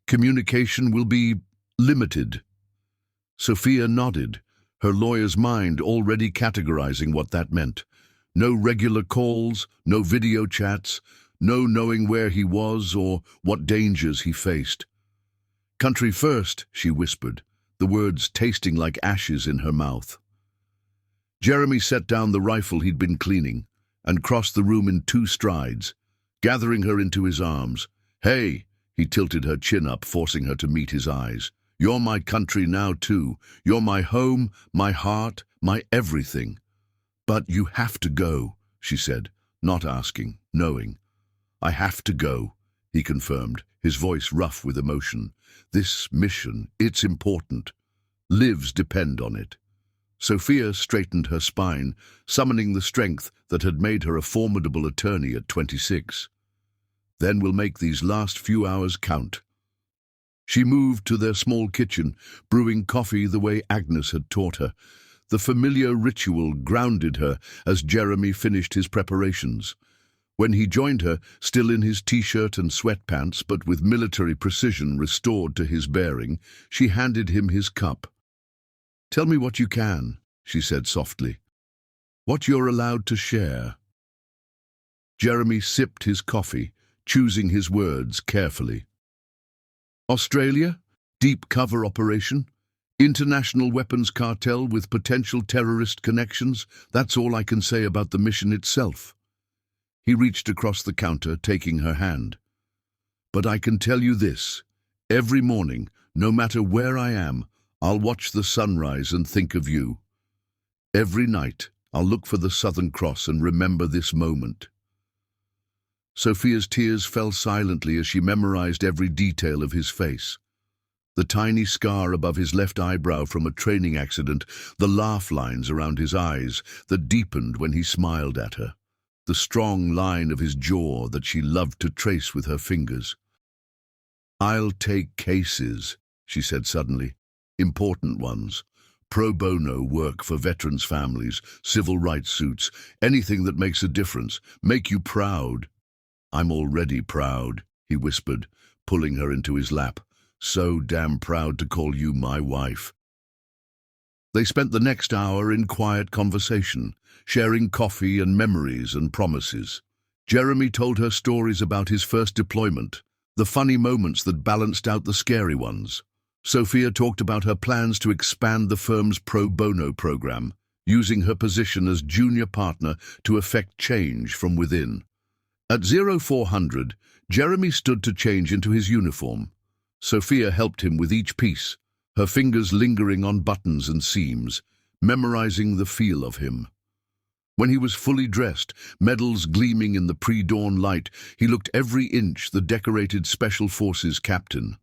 "Communication will be limited." Sophia nodded, her lawyer's mind already categorizing what that meant. No regular calls, no video chats, no knowing where he was or what dangers he faced. "Country first," she whispered, the words tasting like ashes in her mouth. Jeremy set down the rifle he'd been cleaning and crossed the room in 2 strides, gathering her into his arms. "Hey," he tilted her chin up, forcing her to meet his eyes. "You're my country now too. You're my home, my heart, my everything." "But you have to go," she said, not asking, knowing. "I have to go," he confirmed, his voice rough with emotion. "This mission, it's important. Lives depend on it." Sophia straightened her spine, summoning the strength that had made her a formidable attorney at 26. "Then we'll make these last few hours count." She moved to their small kitchen, brewing coffee the way Agnes had taught her. The familiar ritual grounded her as Jeremy finished his preparations. When he joined her, still in his t-shirt and sweatpants but with military precision restored to his bearing, she handed him his cup. "Tell me what you can," she said softly. "What you're allowed to share." Jeremy sipped his coffee, choosing his words carefully. "Australia? Deep cover operation? International weapons cartel with potential terrorist connections? That's all I can say about the mission itself." He reached across the counter, taking her hand. "But I can tell you this. Every morning, no matter where I am, I'll watch the sunrise and think of you. Every night, I'll look for the Southern Cross and remember this moment." Sophia's tears fell silently as she memorized every detail of his face. The tiny scar above his left eyebrow from a training accident, the laugh lines around his eyes that deepened when he smiled at her, the strong line of his jaw that she loved to trace with her fingers. "I'll take cases," she said suddenly. "Important ones. Pro bono work for veterans' families, civil rights suits, anything that makes a difference, make you proud." "I'm already proud," he whispered, pulling her into his lap. "So damn proud to call you my wife." They spent the next hour in quiet conversation, sharing coffee and memories and promises. Jeremy told her stories about his first deployment, the funny moments that balanced out the scary ones. Sophia talked about her plans to expand the firm's pro bono program, using her position as junior partner to effect change from within. At 0400, Jeremy stood to change into his uniform. Sophia helped him with each piece, her fingers lingering on buttons and seams, memorizing the feel of him. When he was fully dressed, medals gleaming in the pre-dawn light, he looked every inch the decorated Special Forces captain.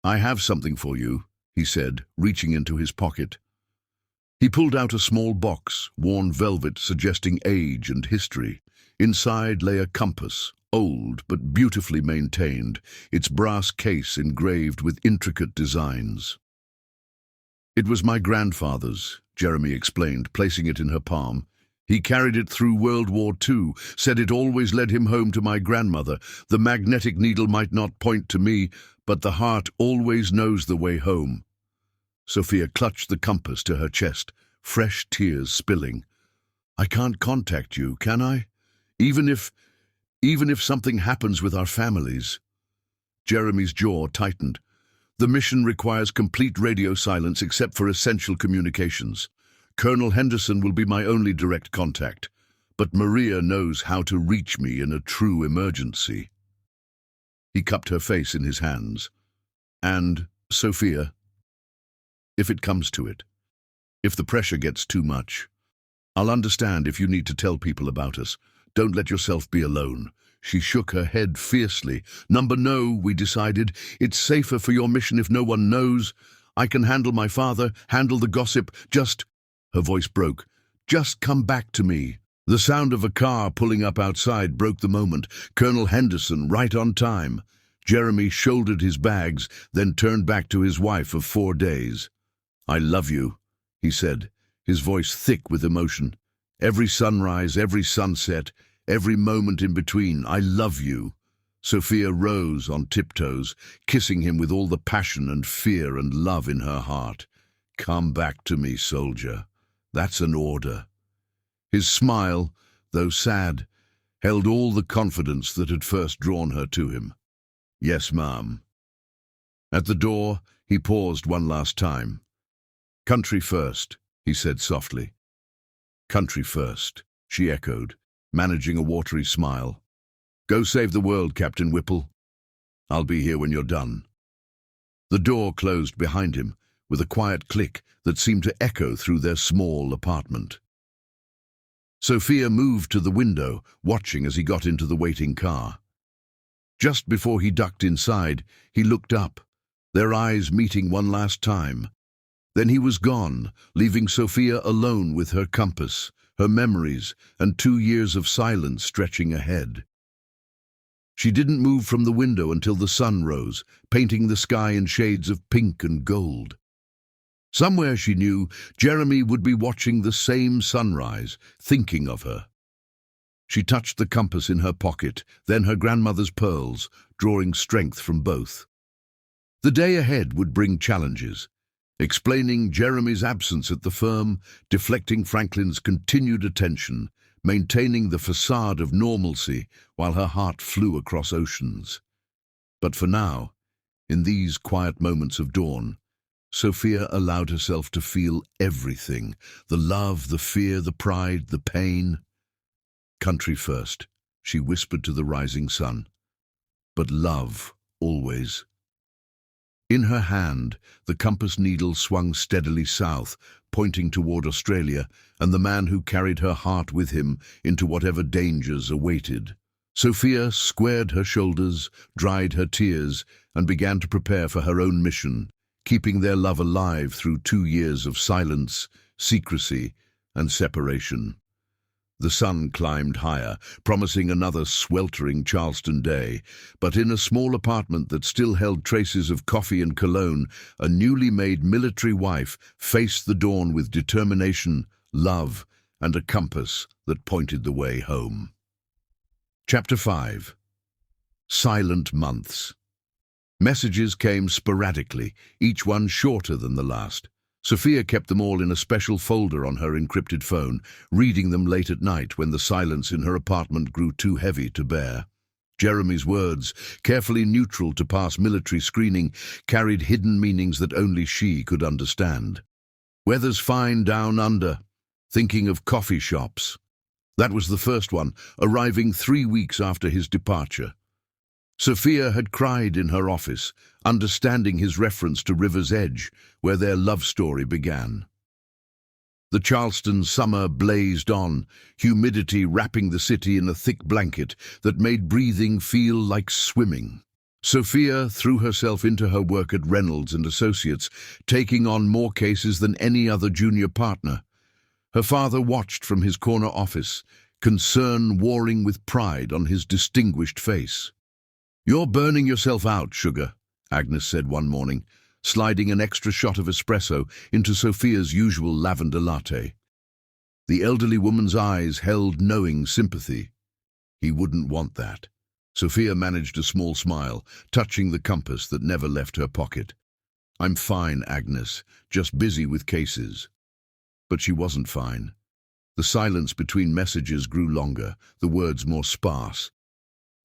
"I have something for you," he said, reaching into his pocket. He pulled out a small box, worn velvet suggesting age and history. Inside lay a compass, old but beautifully maintained, its brass case engraved with intricate designs. "It was my grandfather's," Jeremy explained, placing it in her palm. "He carried it through World War II, said it always led him home to my grandmother. The magnetic needle might not point to me, but the heart always knows the way home." Sophia clutched the compass to her chest, fresh tears spilling. "I can't contact you, can I? Even if something happens with our families." Jeremy's jaw tightened. "The mission requires complete radio silence except for essential communications. Colonel Henderson will be my only direct contact, but Maria knows how to reach me in a true emergency." He cupped her face in his hands. "And, Sophia, if it comes to it, if the pressure gets too much, I'll understand if you need to tell people about us. Don't let yourself be alone. She shook her head fiercely. Number no, we decided. It's safer for your mission if no one knows. I can handle my father, handle the gossip. Just, her voice broke, just come back to me. The sound of a car pulling up outside broke the moment. Colonel Henderson, right on time. Jeremy shouldered his bags, then turned back to his wife of 4 days. I love you, he said, his voice thick with emotion. Every sunrise, every sunset, every moment in between, I love you. Sophia rose on tiptoes, kissing him with all the passion and fear and love in her heart. Come back to me, soldier. That's an order. His smile, though sad, held all the confidence that had first drawn her to him. Yes, ma'am. At the door, he paused one last time. Country first, he said softly. Country first, she echoed, managing a watery smile. Go save the world, Captain Whipple. I'll be here when you're done. The door closed behind him, with a quiet click that seemed to echo through their small apartment. Sophia moved to the window, watching as he got into the waiting car. Just before he ducked inside, he looked up, their eyes meeting one last time. Then he was gone, leaving Sophia alone with her compass, her memories, and 2 years of silence stretching ahead. She didn't move from the window until the sun rose, painting the sky in shades of pink and gold. Somewhere, she knew, Jeremy would be watching the same sunrise, thinking of her. She touched the compass in her pocket, then her grandmother's pearls, drawing strength from both. The day ahead would bring challenges, explaining Jeremy's absence at the firm, deflecting Franklin's continued attention, maintaining the facade of normalcy while her heart flew across oceans. But for now, in these quiet moments of dawn, Sophia allowed herself to feel everything, the love, the fear, the pride, the pain. Country first, she whispered to the rising sun, but love always. In her hand, the compass needle swung steadily south, pointing toward Australia and the man who carried her heart with him into whatever dangers awaited. Sophia squared her shoulders, dried her tears, and began to prepare for her own mission, keeping their love alive through 2 years of silence, secrecy, and separation. The sun climbed higher, promising another sweltering Charleston day, but in a small apartment that still held traces of coffee and cologne, a newly made military wife faced the dawn with determination, love, and a compass that pointed the way home. Chapter 5. Silent Months. Messages came sporadically, each one shorter than the last. Sophia kept them all in a special folder on her encrypted phone, reading them late at night when the silence in her apartment grew too heavy to bear. Jeremy's words, carefully neutral to pass military screening, carried hidden meanings that only she could understand. Weather's fine down under. Thinking of coffee shops. That was the first one, arriving 3 weeks after his departure. Sophia had cried in her office, understanding his reference to River's Edge, where their love story began. The Charleston summer blazed on, humidity wrapping the city in a thick blanket that made breathing feel like swimming. Sophia threw herself into her work at Reynolds and Associates, taking on more cases than any other junior partner. Her father watched from his corner office, concern warring with pride on his distinguished face. "You're burning yourself out, sugar," Agnes said one morning, sliding an extra shot of espresso into Sophia's usual lavender latte. The elderly woman's eyes held knowing sympathy. He wouldn't want that. Sophia managed a small smile, touching the compass that never left her pocket. "I'm fine, Agnes, just busy with cases." But she wasn't fine. The silence between messages grew longer, the words more sparse.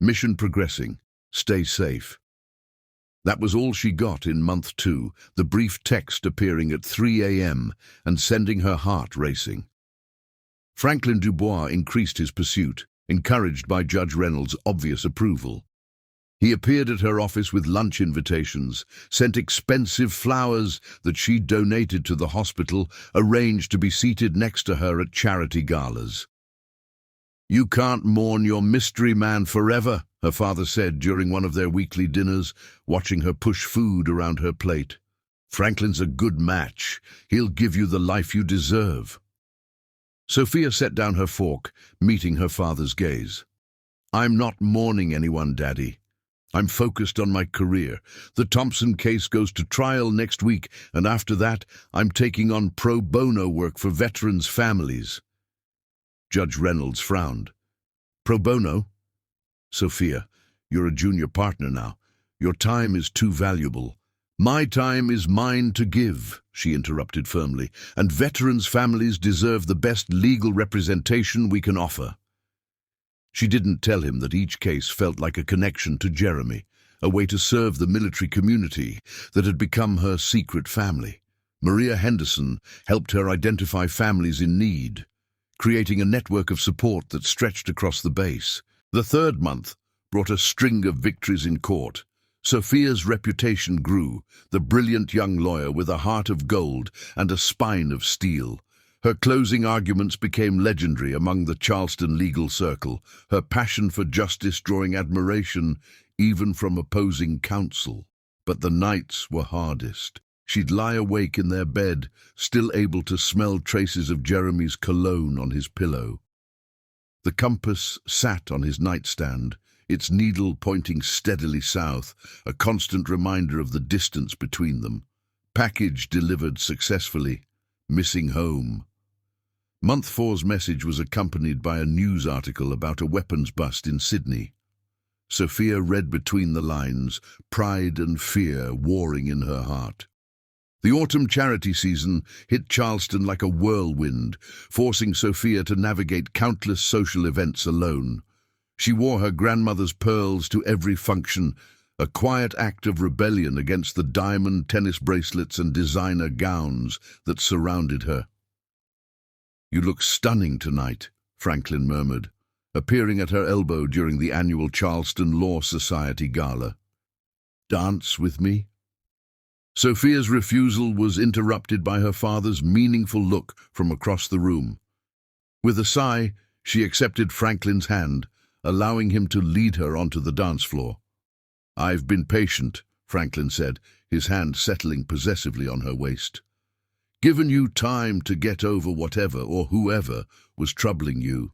"Mission progressing. Stay safe." That was all she got in month 2, the brief text appearing at 3 a.m. and sending her heart racing. Franklin Dubois increased his pursuit, encouraged by Judge Reynolds' obvious approval. He appeared at her office with lunch invitations, sent expensive flowers that she donated to the hospital, arranged to be seated next to her at charity galas. "You can't mourn your mystery man forever," her father said during one of their weekly dinners, watching her push food around her plate. "Franklin's a good match. He'll give you the life you deserve." Sophia set down her fork, meeting her father's gaze. "I'm not mourning anyone, Daddy. I'm focused on my career. The Thompson case goes to trial next week, and after that, I'm taking on pro bono work for veterans' families." Judge Reynolds frowned. "Pro bono? Sophia, you're a junior partner now. Your time is too valuable." "My time is mine to give," she interrupted firmly, "and veterans' families deserve the best legal representation we can offer." She didn't tell him that each case felt like a connection to Jeremy, a way to serve the military community that had become her secret family. Maria Henderson helped her identify families in need, creating a network of support that stretched across the base. The third month brought a string of victories in court. Sophia's reputation grew, the brilliant young lawyer with a heart of gold and a spine of steel. Her closing arguments became legendary among the Charleston legal circle, her passion for justice drawing admiration even from opposing counsel. But the nights were hardest. She'd lie awake in their bed, still able to smell traces of Jeremy's cologne on his pillow. The compass sat on his nightstand, its needle pointing steadily south, a constant reminder of the distance between them. Package delivered successfully, missing home. Month 4's message was accompanied by a news article about a weapons bust in Sydney. Sophia read between the lines, pride and fear warring in her heart. The autumn charity season hit Charleston like a whirlwind, forcing Sophia to navigate countless social events alone. She wore her grandmother's pearls to every function, a quiet act of rebellion against the diamond tennis bracelets and designer gowns that surrounded her. "You look stunning tonight," Franklin murmured, appearing at her elbow during the annual Charleston Law Society gala. "Dance with me?" Sophia's refusal was interrupted by her father's meaningful look from across the room. With a sigh, she accepted Franklin's hand, allowing him to lead her onto the dance floor. "I've been patient," Franklin said, his hand settling possessively on her waist. "Given you time to get over whatever or whoever was troubling you.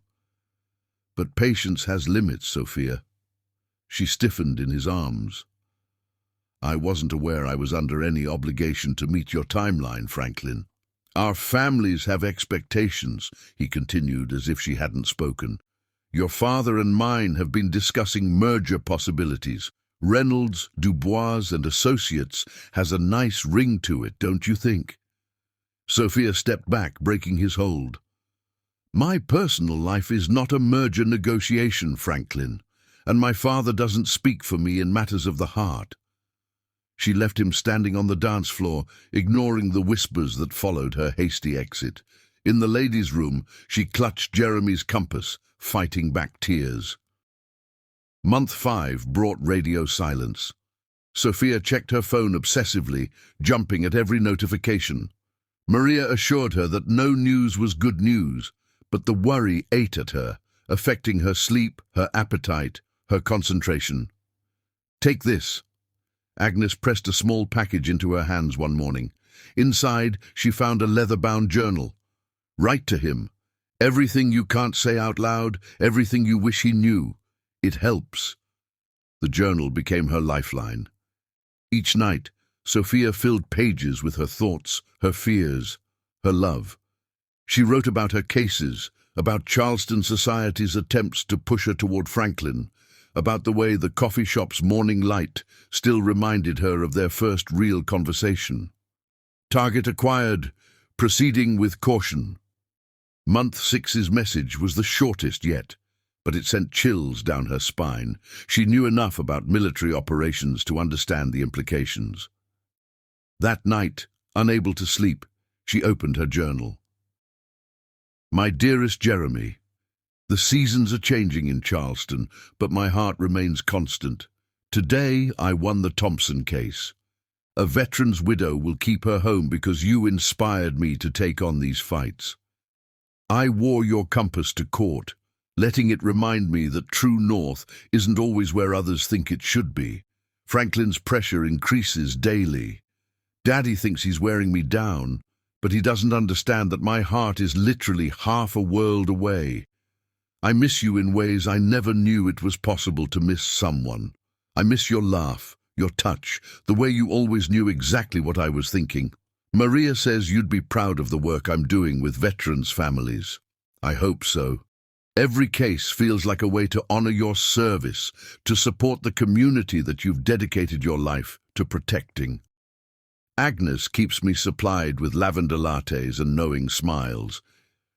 But patience has limits, Sophia." She stiffened in his arms. "I wasn't aware I was under any obligation to meet your timeline, Franklin. Our families have expectations," he continued as if she hadn't spoken. "Your father and mine have been discussing merger possibilities. Reynolds, Dubois and Associates has a nice ring to it, don't you think?" Sophia stepped back, breaking his hold. "My personal life is not a merger negotiation, Franklin, and my father doesn't speak for me in matters of the heart." She left him standing on the dance floor, ignoring the whispers that followed her hasty exit. In the ladies' room, she clutched Jeremy's compass, fighting back tears. Month 5 brought radio silence. Sophia checked her phone obsessively, jumping at every notification. Maria assured her that no news was good news, but the worry ate at her, affecting her sleep, her appetite, her concentration. "Take this." Agnes pressed a small package into her hands one morning. Inside, she found a leather-bound journal. "Write to him. Everything you can't say out loud, everything you wish he knew. It helps." The journal became her lifeline. Each night, Sophia filled pages with her thoughts, her fears, her love. She wrote about her cases, about Charleston society's attempts to push her toward Franklin, about the way the coffee shop's morning light still reminded her of their first real conversation. Target acquired, proceeding with caution. Month 6's message was the shortest yet, but it sent chills down her spine. She knew enough about military operations to understand the implications. That night, unable to sleep, she opened her journal. "My dearest Jeremy, the seasons are changing in Charleston, but my heart remains constant. Today, I won the Thompson case. A veteran's widow will keep her home because you inspired me to take on these fights. I wore your compass to court, letting it remind me that true north isn't always where others think it should be. Franklin's pressure increases daily. Daddy thinks he's wearing me down, but he doesn't understand that my heart is literally half a world away. I miss you in ways I never knew it was possible to miss someone. I miss your laugh, your touch, the way you always knew exactly what I was thinking. Maria says you'd be proud of the work I'm doing with veterans' families. I hope so. Every case feels like a way to honor your service, to support the community that you've dedicated your life to protecting. Agnes keeps me supplied with lavender lattes and knowing smiles.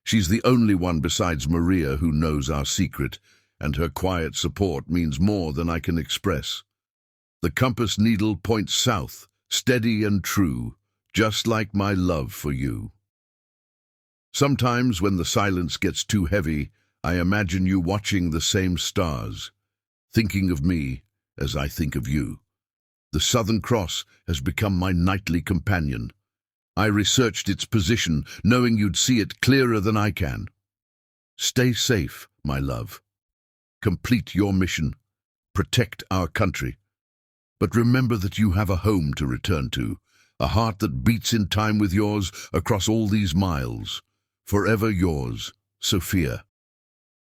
She's the only one besides Maria who knows our secret, and her quiet support means more than I can express. The compass needle points south, steady and true, just like my love for you. Sometimes when the silence gets too heavy, I imagine you watching the same stars, thinking of me as I think of you. The Southern Cross has become my nightly companion. I researched its position, knowing you'd see it clearer than I can. Stay safe, my love. Complete your mission. Protect our country. But remember that you have a home to return to, a heart that beats in time with yours across all these miles. Forever yours, Sophia.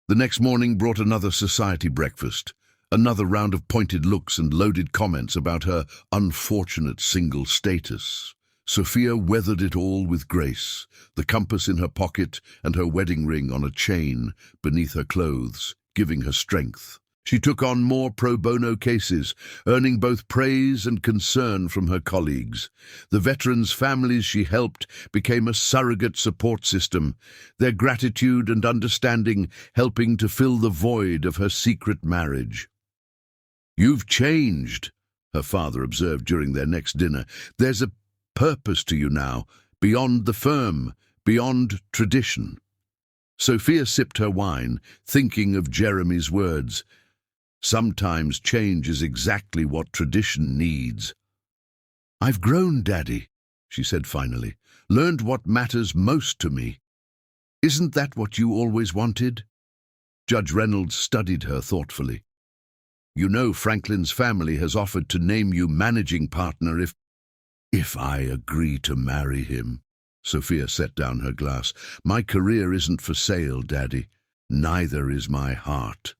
The next morning brought another society breakfast, another round of pointed looks and loaded comments about her unfortunate single status. Sophia weathered it all with grace, the compass in her pocket and her wedding ring on a chain beneath her clothes, giving her strength. She took on more pro bono cases, earning both praise and concern from her colleagues. The veterans' families she helped became a surrogate support system, their gratitude and understanding helping to fill the void of her secret marriage. "You've changed," her father observed during their next dinner. "There's a purpose to you now, beyond the firm, beyond tradition." Sophia sipped her wine, thinking of Jeremy's words. Sometimes change is exactly what tradition needs. "I've grown, Daddy," she said finally, "learned what matters most to me. Isn't that what you always wanted?" Judge Reynolds studied her thoughtfully. "You know Franklin's family has offered to name you managing partner if I agree to marry him." Sophia set down her glass. "My career isn't for sale, Daddy. Neither is my heart."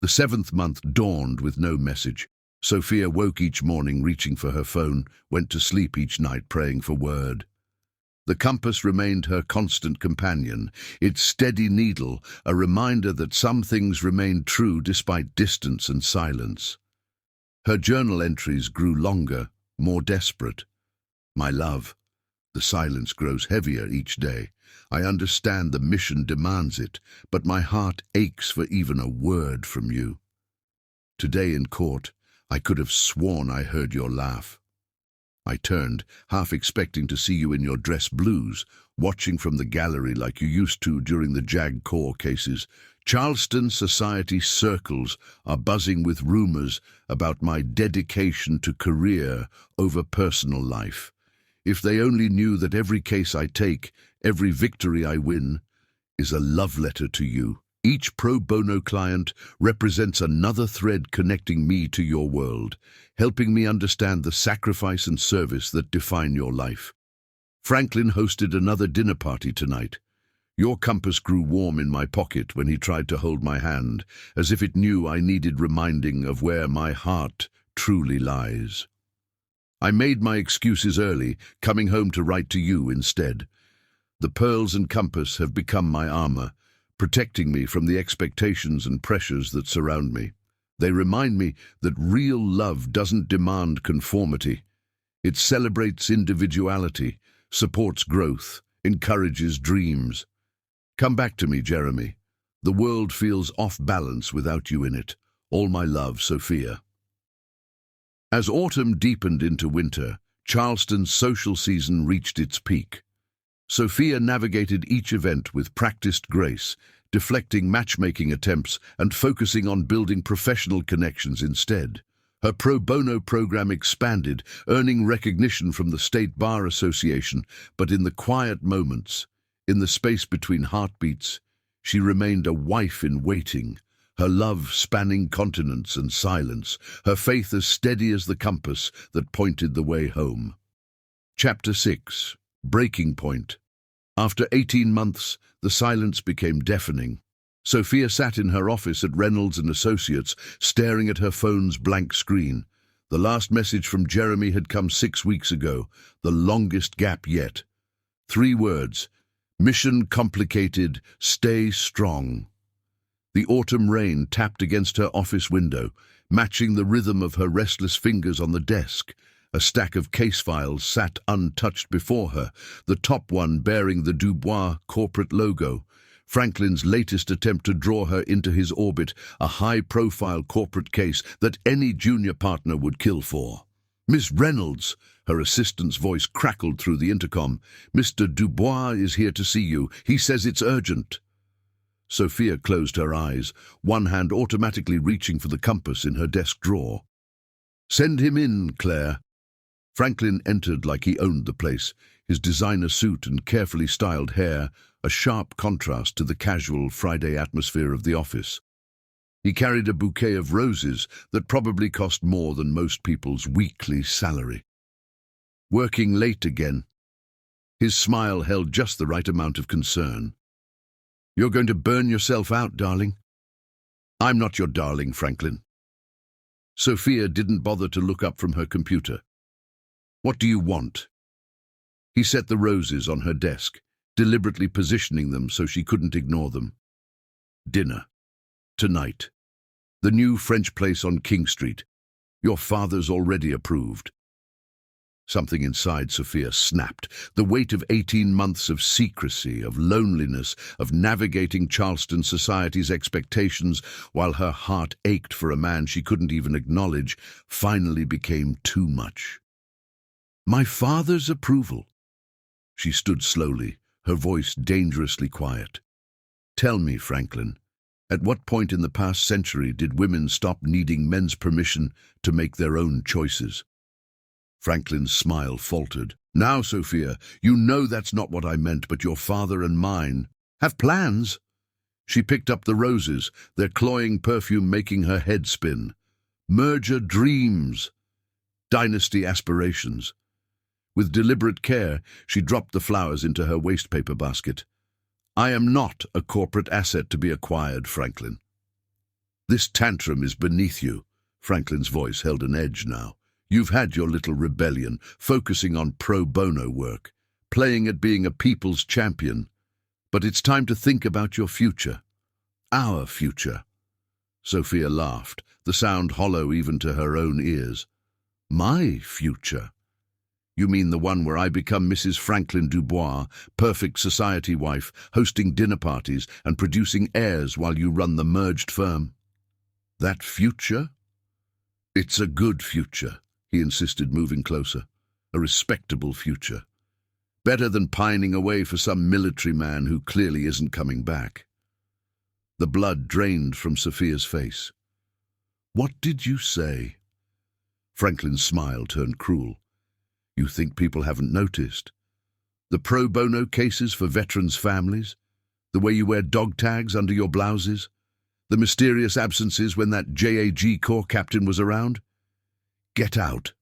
The 7th month dawned with no message. Sophia woke each morning reaching for her phone, went to sleep each night praying for word. The compass remained her constant companion, its steady needle, a reminder that some things remained true despite distance and silence. Her journal entries grew longer, more desperate. "My love, the silence grows heavier each day. I understand the mission demands it, but my heart aches for even a word from you. Today in court, I could have sworn I heard your laugh. I turned, half expecting to see you in your dress blues, watching from the gallery like you used to during the JAG Corps cases. Charleston society circles are buzzing with rumors about my dedication to career over personal life. If they only knew that every case I take, every victory I win, is a love letter to you. Each pro bono client represents another thread connecting me to your world, helping me understand the sacrifice and service that define your life. Franklin hosted another dinner party tonight. Your compass grew warm in my pocket when he tried to hold my hand, as if it knew I needed reminding of where my heart truly lies. I made my excuses early, coming home to write to you instead. The pearls and compass have become my armor, protecting me from the expectations and pressures that surround me. They remind me that real love doesn't demand conformity. It celebrates individuality, supports growth, encourages dreams. Come back to me, Jeremy. The world feels off balance without you in it. All my love, Sophia. As autumn deepened into winter, Charleston's social season reached its peak. Sophia navigated each event with practiced grace, deflecting matchmaking attempts and focusing on building professional connections instead. Her pro bono program expanded, earning recognition from the State Bar Association, but in the quiet moments, in the space between heartbeats, she remained a wife in waiting, her love spanning continents and silence, her faith as steady as the compass that pointed the way home. Chapter 6. Breaking Point. After 18 months, the silence became deafening. Sophia sat in her office at Reynolds and Associates, staring at her phone's blank screen. The last message from Jeremy had come 6 weeks ago, the longest gap yet. 3 words: mission complicated, stay strong. The autumn rain tapped against her office window, matching the rhythm of her restless fingers on the desk. A stack of case files sat untouched before her, the top one bearing the Dubois corporate logo. Franklin's latest attempt to draw her into his orbit, a high-profile corporate case that any junior partner would kill for. "Miss Reynolds," her assistant's voice crackled through the intercom. "Mr. Dubois is here to see you. He says it's urgent." Sophia closed her eyes, one hand automatically reaching for the compass in her desk drawer. "Send him in, Claire." Franklin entered like he owned the place, his designer suit and carefully styled hair a sharp contrast to the casual Friday atmosphere of the office. He carried a bouquet of roses that probably cost more than most people's weekly salary. Working late again. His smile held just the right amount of concern. "You're going to burn yourself out, darling." "I'm not your darling, Franklin." Sophia didn't bother to look up from her computer. "What do you want?" He set the roses on her desk, deliberately positioning them so she couldn't ignore them. "Dinner. Tonight. The new French place on King Street. Your father's already approved." Something inside Sophia snapped. The weight of 18 months of secrecy, of loneliness, of navigating Charleston society's expectations while her heart ached for a man she couldn't even acknowledge, finally became too much. "My father's approval." She stood slowly, her voice dangerously quiet. "Tell me, Franklin, at what point in the past century did women stop needing men's permission to make their own choices?" Franklin's smile faltered. "Now, Sophia, you know that's not what I meant, but your father and mine have plans." She picked up the roses, their cloying perfume making her head spin. "Merger dreams. Dynasty aspirations." With deliberate care, she dropped the flowers into her wastepaper basket. "I am not a corporate asset to be acquired, Franklin." "This tantrum is beneath you." Franklin's voice held an edge now. "You've had your little rebellion, focusing on pro bono work, playing at being a people's champion. But it's time to think about your future. Our future." Sophia laughed, the sound hollow even to her own ears. "My future? You mean the one where I become Mrs. Franklin Dubois, perfect society wife, hosting dinner parties and producing heirs while you run the merged firm?" "That future?" "It's a good future," he insisted, moving closer. "A respectable future. Better than pining away for some military man who clearly isn't coming back." The blood drained from Sophia's face. "What did you say?" Franklin's smile turned cruel. "You think people haven't noticed? The pro bono cases for veterans' families? The way you wear dog tags under your blouses? The mysterious absences when that JAG Corps captain was around? Get out."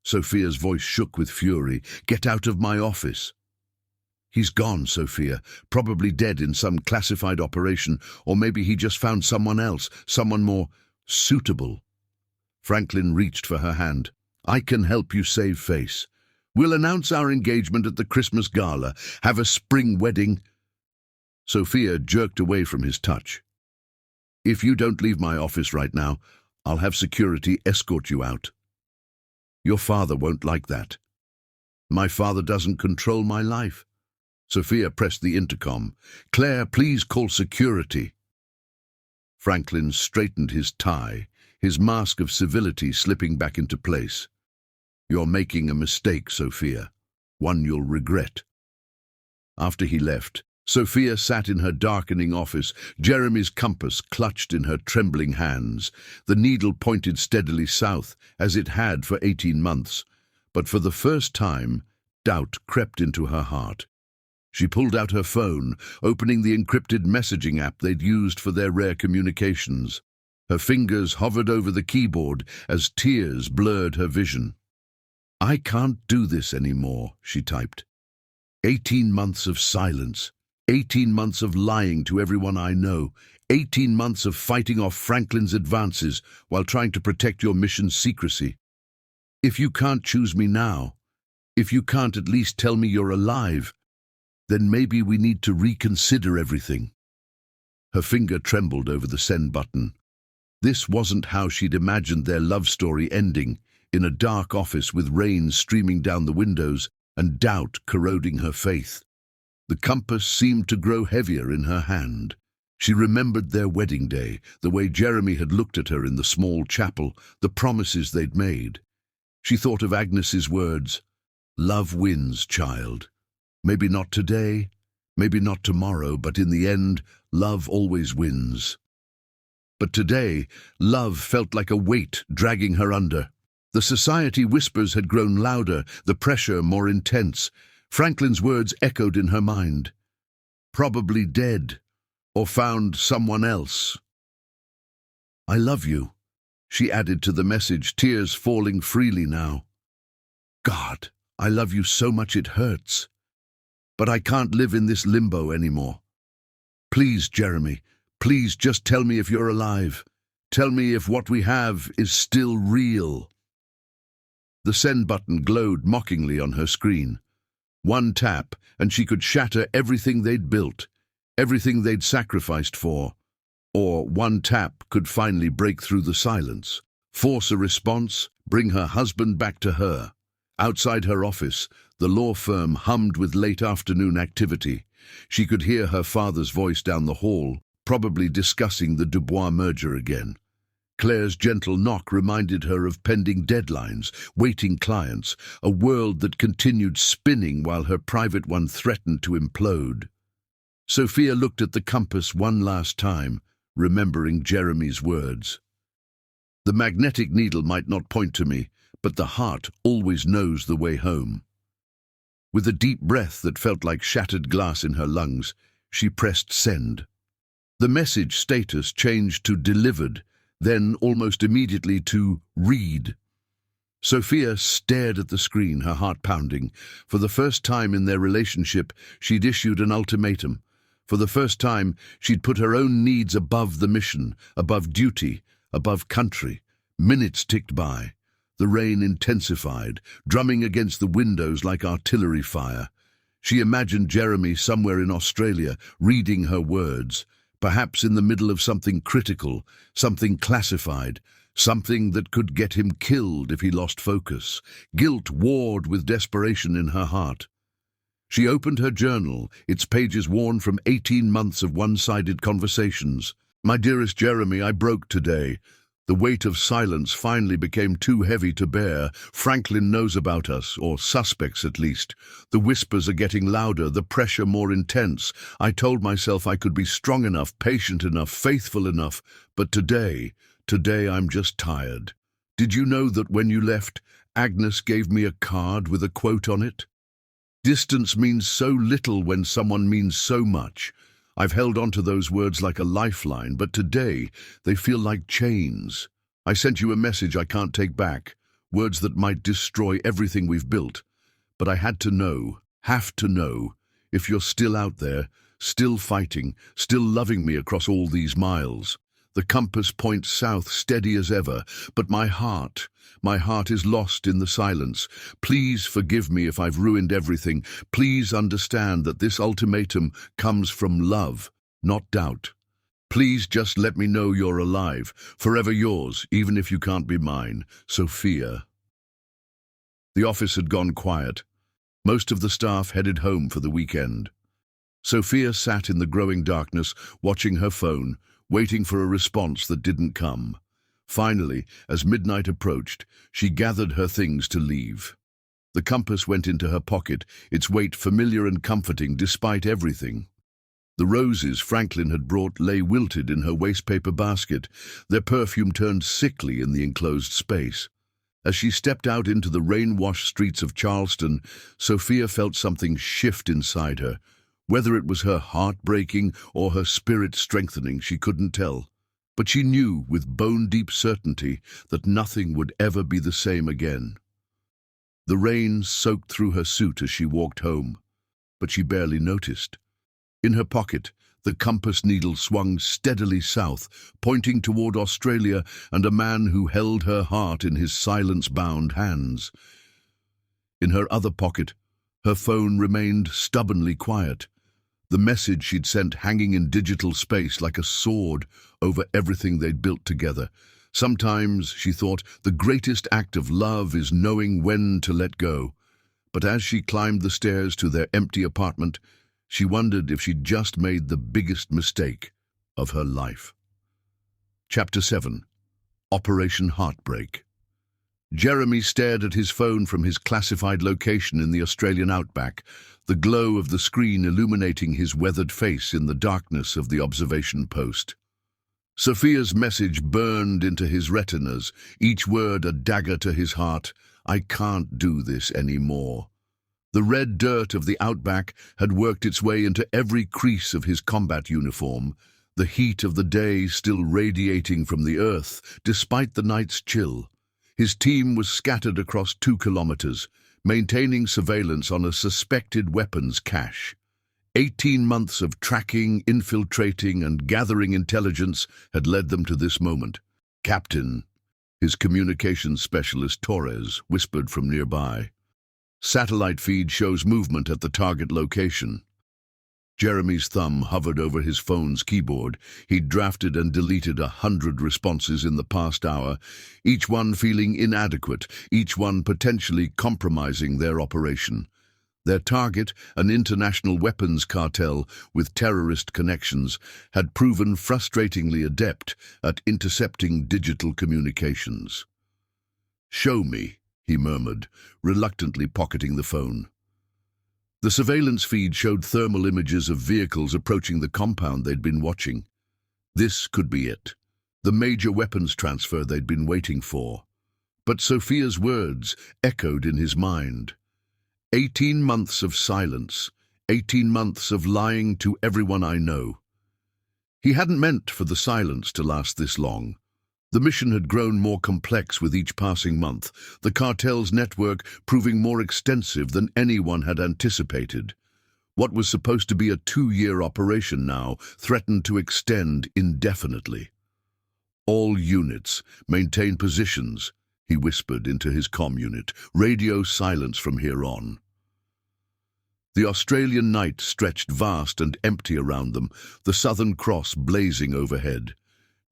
Sophia's voice shook with fury. "Get out of my office." "He's gone, Sophia, probably dead in some classified operation, or maybe he just found someone else, someone more suitable." Franklin reached for her hand. "I can help you save face. We'll announce our engagement at the Christmas gala, have a spring wedding." Sophia jerked away from his touch. "If you don't leave my office right now, I'll have security escort you out." "Your father won't like that." "My father doesn't control my life." Sophia pressed the intercom. "Claire, please call security." Franklin straightened his tie, his mask of civility slipping back into place. "You're making a mistake, Sophia. One you'll regret." After he left, Sophia sat in her darkening office, Jeremy's compass clutched in her trembling hands. The needle pointed steadily south, as it had for 18 months. But for the first time, doubt crept into her heart. She pulled out her phone, opening the encrypted messaging app they'd used for their rare communications. Her fingers hovered over the keyboard as tears blurred her vision. "I can't do this anymore," she typed. 18 months of silence. 18 months of lying to everyone I know. 18 months of fighting off Franklin's advances while trying to protect your mission's secrecy. If you can't choose me now, if you can't at least tell me you're alive, then maybe we need to reconsider everything. Her finger trembled over the send button. This wasn't how she'd imagined their love story ending, in a dark office with rain streaming down the windows and doubt corroding her faith. The compass seemed to grow heavier in her hand. She remembered their wedding day, the way Jeremy had looked at her in the small chapel, the promises they'd made. She thought of Agnes's words, "Love wins, child. Maybe not today, maybe not tomorrow, but in the end, love always wins." But today, love felt like a weight dragging her under. The society whispers had grown louder, the pressure more intense. Franklin's words echoed in her mind. Probably dead, or found someone else. "I love you," she added to the message, tears falling freely now. "God, I love you so much it hurts. But I can't live in this limbo anymore. Please, Jeremy, please just tell me if you're alive. Tell me if what we have is still real." The send button glowed mockingly on her screen. One tap, and she could shatter everything they'd built, everything they'd sacrificed for. Or one tap could finally break through the silence, force a response, bring her husband back to her. Outside her office, the law firm hummed with late afternoon activity. She could hear her father's voice down the hall, probably discussing the Dubois merger again. Claire's gentle knock reminded her of pending deadlines, waiting clients, a world that continued spinning while her private one threatened to implode. Sophia looked at the compass one last time, remembering Jeremy's words. "The magnetic needle might not point to me, but the heart always knows the way home." With a deep breath that felt like shattered glass in her lungs, she pressed send. The message status changed to delivered, then almost immediately to read. Sophia stared at the screen, her heart pounding. For the first time in their relationship, she'd issued an ultimatum. For the first time, she'd put her own needs above the mission, above duty, above country. Minutes ticked by. The rain intensified, drumming against the windows like artillery fire. She imagined Jeremy somewhere in Australia, reading her words, perhaps in the middle of something critical, something classified, something that could get him killed if he lost focus. Guilt warred with desperation in her heart. She opened her journal, its pages worn from 18 months of one-sided conversations. "My dearest Jeremy, I broke today. The weight of silence finally became too heavy to bear. Franklin knows about us, or suspects at least. The whispers are getting louder, the pressure more intense. I told myself I could be strong enough, patient enough, faithful enough. But today I'm just tired. Did you know that when you left, Agnes gave me a card with a quote on it? Distance means so little when someone means so much. I've held on to those words like a lifeline, but today they feel like chains. I sent you a message I can't take back, words that might destroy everything we've built. But I had to know, have to know, if you're still out there, still fighting, still loving me across all these miles. The compass points south, steady as ever, but my heart is lost in the silence. Please forgive me if I've ruined everything. Please understand that this ultimatum comes from love, not doubt. Please just let me know you're alive. Forever yours, even if you can't be mine. Sophia." The office had gone quiet. Most of the staff headed home for the weekend. Sophia sat in the growing darkness, watching her phone, waiting for a response that didn't come. Finally, as midnight approached, she gathered her things to leave. The compass went into her pocket, its weight familiar and comforting despite everything. The roses Franklin had brought lay wilted in her wastepaper basket, their perfume turned sickly in the enclosed space. As she stepped out into the rain-washed streets of Charleston, Sophia felt something shift inside her. Whether it was her heart breaking or her spirit strengthening, she couldn't tell. But she knew with bone-deep certainty that nothing would ever be the same again. The rain soaked through her suit as she walked home, but she barely noticed. In her pocket, the compass needle swung steadily south, pointing toward Australia and a man who held her heart in his silence-bound hands. In her other pocket, her phone remained stubbornly quiet, the message she'd sent hanging in digital space like a sword over everything they'd built together. Sometimes, she thought, the greatest act of love is knowing when to let go. But as she climbed the stairs to their empty apartment, she wondered if she'd just made the biggest mistake of her life. Chapter 7. Operation Heartbreak. Jeremy stared at his phone from his classified location in the Australian outback, the glow of the screen illuminating his weathered face in the darkness of the observation post. Sophia's message burned into his retinas, each word a dagger to his heart. "I can't do this anymore." The red dirt of the outback had worked its way into every crease of his combat uniform, the heat of the day still radiating from the earth, despite the night's chill. His team was scattered across 2 kilometers, maintaining surveillance on a suspected weapons cache. 18 months of tracking, infiltrating, and gathering intelligence had led them to this moment. "Captain," his communications specialist Torres whispered from nearby. "Satellite feed shows movement at the target location." Jeremy's thumb hovered over his phone's keyboard. He'd drafted and deleted 100 responses in the past hour, each one feeling inadequate, each one potentially compromising their operation. Their target, an international weapons cartel with terrorist connections, had proven frustratingly adept at intercepting digital communications. "Show me," he murmured, reluctantly pocketing the phone. The surveillance feed showed thermal images of vehicles approaching the compound they'd been watching. This could be it, the major weapons transfer they'd been waiting for. But Sophia's words echoed in his mind. 18 months of silence, 18 months of lying to everyone I know. He hadn't meant for the silence to last this long. The mission had grown more complex with each passing month, the cartel's network proving more extensive than anyone had anticipated. What was supposed to be a 2-year operation now threatened to extend indefinitely. "All units, maintain positions," he whispered into his comm unit. "Radio silence from here on." The Australian night stretched vast and empty around them, the Southern Cross blazing overhead.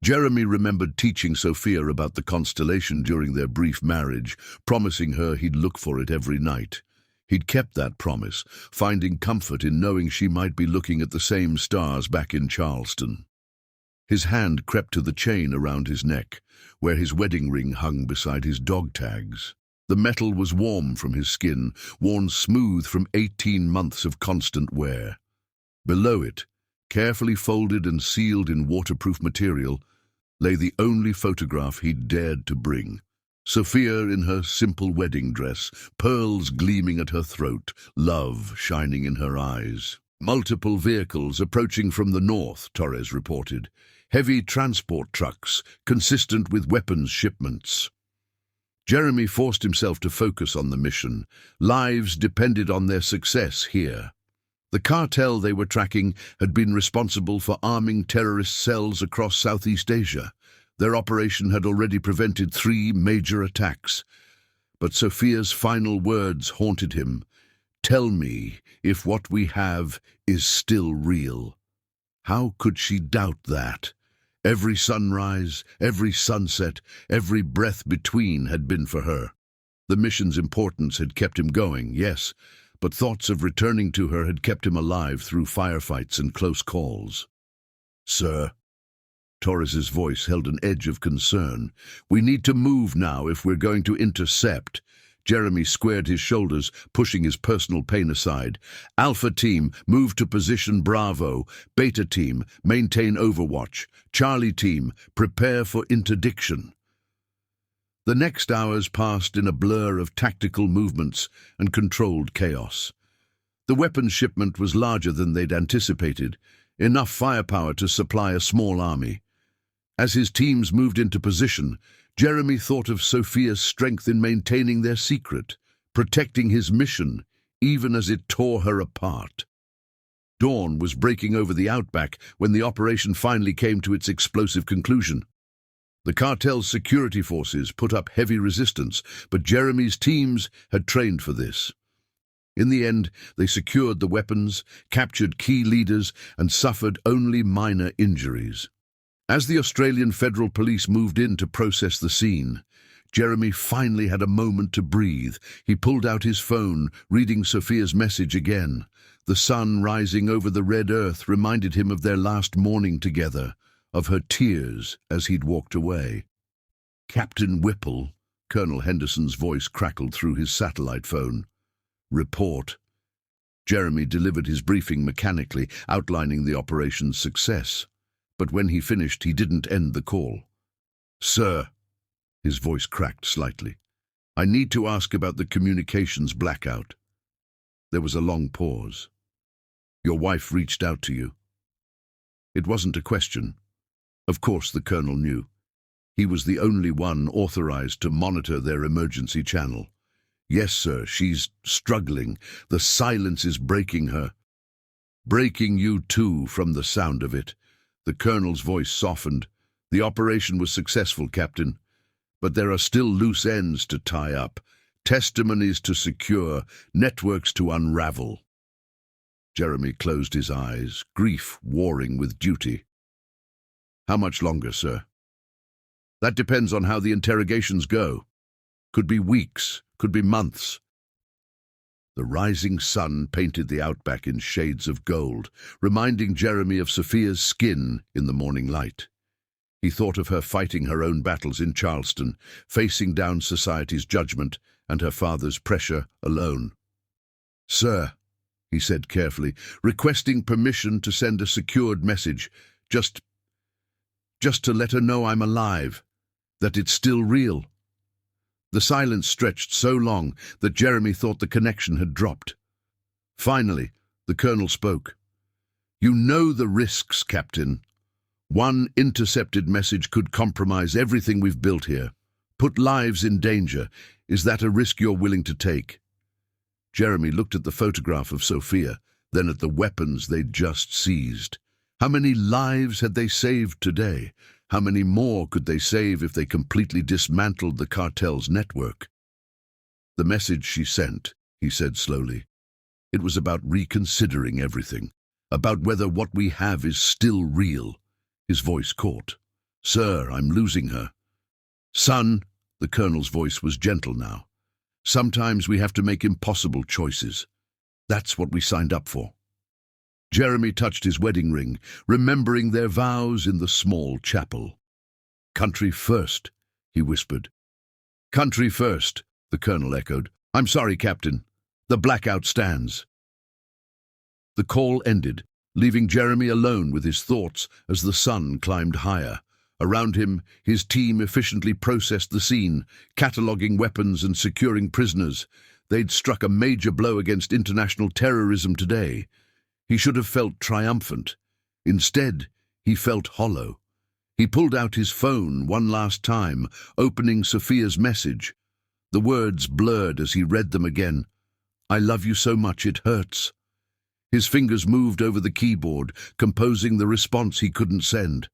Jeremy remembered teaching Sophia about the constellation during their brief marriage, promising her he'd look for it every night. He'd kept that promise, finding comfort in knowing she might be looking at the same stars back in Charleston. His hand crept to the chain around his neck, where his wedding ring hung beside his dog tags. The metal was warm from his skin, worn smooth from 18 months of constant wear. Below it, carefully folded and sealed in waterproof material, lay the only photograph he'd dared to bring. Sophia in her simple wedding dress, pearls gleaming at her throat, love shining in her eyes. "Multiple vehicles approaching from the north," Torres reported. "Heavy transport trucks, consistent with weapons shipments." Jeremy forced himself to focus on the mission. Lives depended on their success here. The cartel they were tracking had been responsible for arming terrorist cells across Southeast Asia. Their operation had already prevented 3 major attacks. But Sophia's final words haunted him. "Tell me if what we have is still real." How could she doubt that? Every sunrise, every sunset, every breath between had been for her. The mission's importance had kept him going, yes, but thoughts of returning to her had kept him alive through firefights and close calls. "Sir," Torres's voice held an edge of concern, "we need to move now if we're going to intercept." Jeremy squared his shoulders, pushing his personal pain aside. Alpha Team, move to position Bravo. Beta Team, maintain overwatch. Charlie Team, prepare for interdiction. The next hours passed in a blur of tactical movements and controlled chaos. The weapons shipment was larger than they'd anticipated, enough firepower to supply a small army. As his teams moved into position, Jeremy thought of Sophia's strength in maintaining their secret, protecting his mission, even as it tore her apart. Dawn was breaking over the outback when the operation finally came to its explosive conclusion. The cartel's security forces put up heavy resistance, but Jeremy's teams had trained for this. In the end, they secured the weapons, captured key leaders, and suffered only minor injuries. As the Australian Federal Police moved in to process the scene, Jeremy finally had a moment to breathe. He pulled out his phone, reading Sophia's message again. The sun rising over the red earth reminded him of their last morning together, of her tears as he'd walked away. "Captain Whipple," Colonel Henderson's voice crackled through his satellite phone. "Report." Jeremy delivered his briefing mechanically, outlining the operation's success. But when he finished, he didn't end the call. "Sir," his voice cracked slightly, "I need to ask about the communications blackout." There was a long pause. "Your wife reached out to you?" It wasn't a question. Of course the colonel knew. He was the only one authorized to monitor their emergency channel. "Yes, sir, she's struggling. The silence is breaking her." "Breaking you too, from the sound of it." The colonel's voice softened. "The operation was successful, Captain, but there are still loose ends to tie up, testimonies to secure, networks to unravel." Jeremy closed his eyes, grief warring with duty. "How much longer, sir?" "That depends on how the interrogations go. Could be weeks, could be months." The rising sun painted the outback in shades of gold, reminding Jeremy of Sophia's skin in the morning light. He thought of her fighting her own battles in Charleston, facing down society's judgment and her father's pressure alone. "Sir," he said carefully, "requesting permission to send a secured message, just to let her know I'm alive, that it's still real." The silence stretched so long that Jeremy thought the connection had dropped. Finally, the colonel spoke. "You know the risks, Captain. One intercepted message could compromise everything we've built here, put lives in danger. Is that a risk you're willing to take?" Jeremy looked at the photograph of Sophia, then at the weapons they'd just seized. How many lives had they saved today? How many more could they save if they completely dismantled the cartel's network? "The message she sent," he said slowly. "It was about reconsidering everything, about whether what we have is still real." His voice caught. "Sir, I'm losing her." "Son," the colonel's voice was gentle now, "sometimes we have to make impossible choices. That's what we signed up for." Jeremy touched his wedding ring, remembering their vows in the small chapel. "Country first," he whispered. "Country first," the colonel echoed. "I'm sorry, Captain. The blackout stands." The call ended, leaving Jeremy alone with his thoughts as the sun climbed higher. Around him, his team efficiently processed the scene, cataloguing weapons and securing prisoners. They'd struck a major blow against international terrorism today. He should have felt triumphant. Instead, he felt hollow. He pulled out his phone one last time, opening Sophia's message. The words blurred as he read them again. "I love you so much it hurts." His fingers moved over the keyboard, composing the response he couldn't send.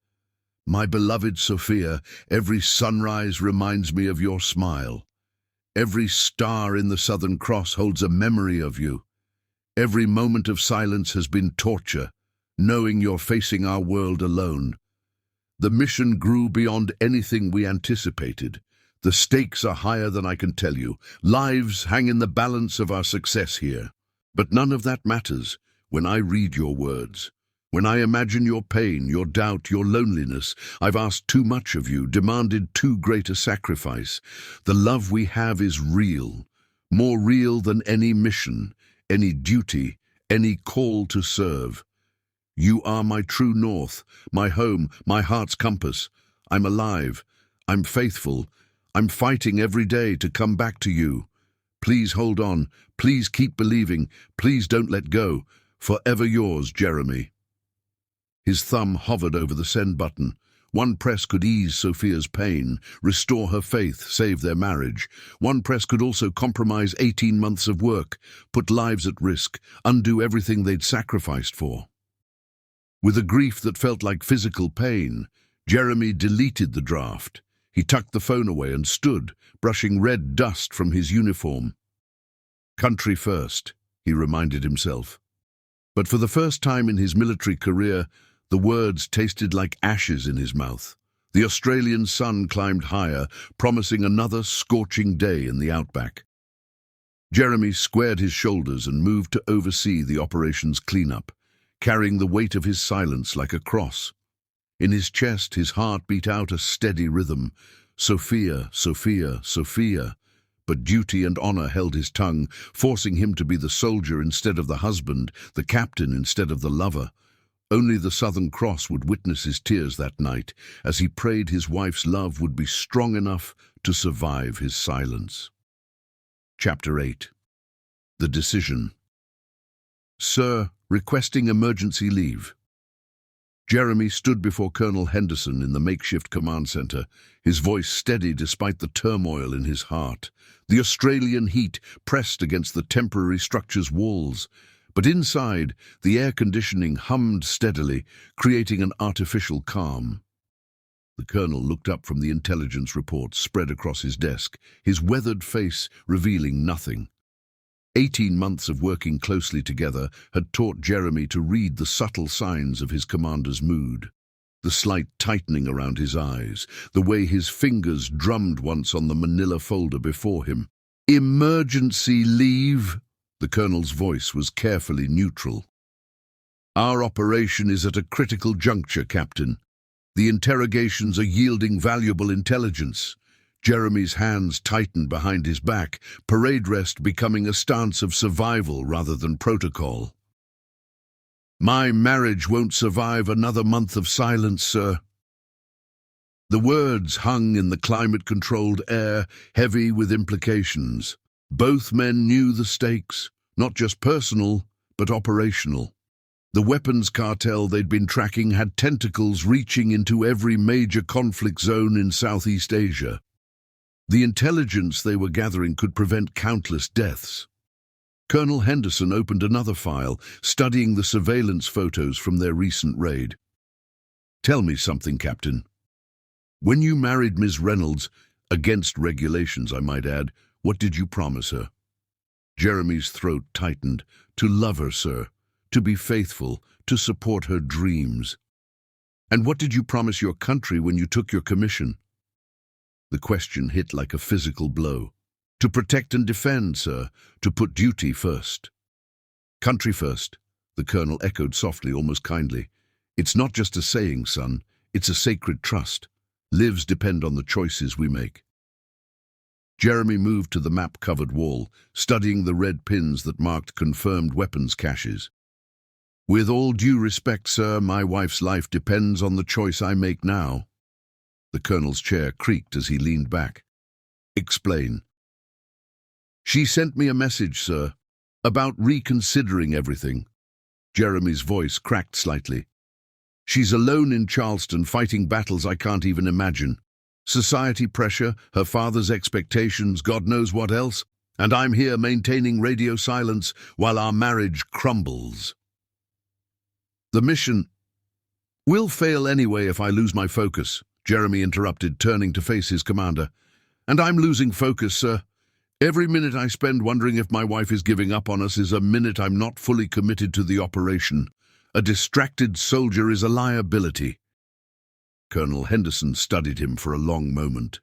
"My beloved Sophia, every sunrise reminds me of your smile. Every star in the Southern Cross holds a memory of you. Every moment of silence has been torture, knowing you're facing our world alone. The mission grew beyond anything we anticipated. The stakes are higher than I can tell you. Lives hang in the balance of our success here. But none of that matters when I read your words. When I imagine your pain, your doubt, your loneliness, I've asked too much of you, demanded too great a sacrifice. The love we have is real. more real than any mission, any duty, any call to serve. You are my true north, my home, my heart's compass. I'm alive. I'm faithful. I'm fighting every day to come back to you. Please hold on. Please keep believing. Please don't let go. Forever yours, Jeremy. His thumb hovered over the send button. One press could ease Sophia's pain, restore her faith, save their marriage. One press could also compromise 18 months of work, put lives at risk, undo everything they'd sacrificed for. With a grief that felt like physical pain, Jeremy deleted the draft. He tucked the phone away and stood, brushing red dust from his uniform. Country first, he reminded himself. But for the first time in his military career, the words tasted like ashes in his mouth. The Australian sun climbed higher, promising another scorching day in the outback. Jeremy squared his shoulders and moved to oversee the operation's cleanup, carrying the weight of his silence like a cross. In his chest, his heart beat out a steady rhythm. Sophia, Sophia, Sophia. But duty and honor held his tongue, forcing him to be the soldier instead of the husband, the captain instead of the lover. Only the Southern Cross would witness his tears that night, as he prayed his wife's love would be strong enough to survive his silence. Chapter 8. The Decision. Sir, requesting emergency leave. Jeremy stood before Colonel Henderson in the makeshift command center, his voice steady despite the turmoil in his heart. The Australian heat pressed against the temporary structure's walls, but inside, the air conditioning hummed steadily, creating an artificial calm. The colonel looked up from the intelligence reports spread across his desk, his weathered face revealing nothing. 18 months of working closely together had taught Jeremy to read the subtle signs of his commander's mood. The slight tightening around his eyes, the way his fingers drummed once on the manila folder before him. Emergency leave? The colonel's voice was carefully neutral. Our operation is at a critical juncture, Captain. The interrogations are yielding valuable intelligence. Jeremy's hands tightened behind his back, parade rest becoming a stance of survival rather than protocol. My marriage won't survive another month of silence, sir. The words hung in the climate-controlled air, heavy with implications. Both men knew the stakes, not just personal, but operational. The weapons cartel they'd been tracking had tentacles reaching into every major conflict zone in Southeast Asia. The intelligence they were gathering could prevent countless deaths. Colonel Henderson opened another file, studying the surveillance photos from their recent raid. Tell me something, Captain. When you married Ms. Reynolds, against regulations, I might add, what did you promise her? Jeremy's throat tightened. To love her, sir. To be faithful. To support her dreams. And what did you promise your country when you took your commission? The question hit like a physical blow. To protect and defend, sir. To put duty first. Country first, the colonel echoed softly, almost kindly. It's not just a saying, son. It's a sacred trust. Lives depend on the choices we make. Jeremy moved to the map-covered wall, studying the red pins that marked confirmed weapons caches. With all due respect, sir, my wife's life depends on the choice I make now. The colonel's chair creaked as he leaned back. Explain. She sent me a message, sir, about reconsidering everything. Jeremy's voice cracked slightly. She's alone in Charleston fighting battles I can't even imagine. Society pressure, her father's expectations, God knows what else, and I'm here maintaining radio silence while our marriage crumbles. The mission will fail anyway if I lose my focus, Jeremy interrupted, turning to face his commander. And I'm losing focus, sir. Every minute I spend wondering if my wife is giving up on us is a minute I'm not fully committed to the operation. A distracted soldier is a liability. Colonel Henderson studied him for a long moment.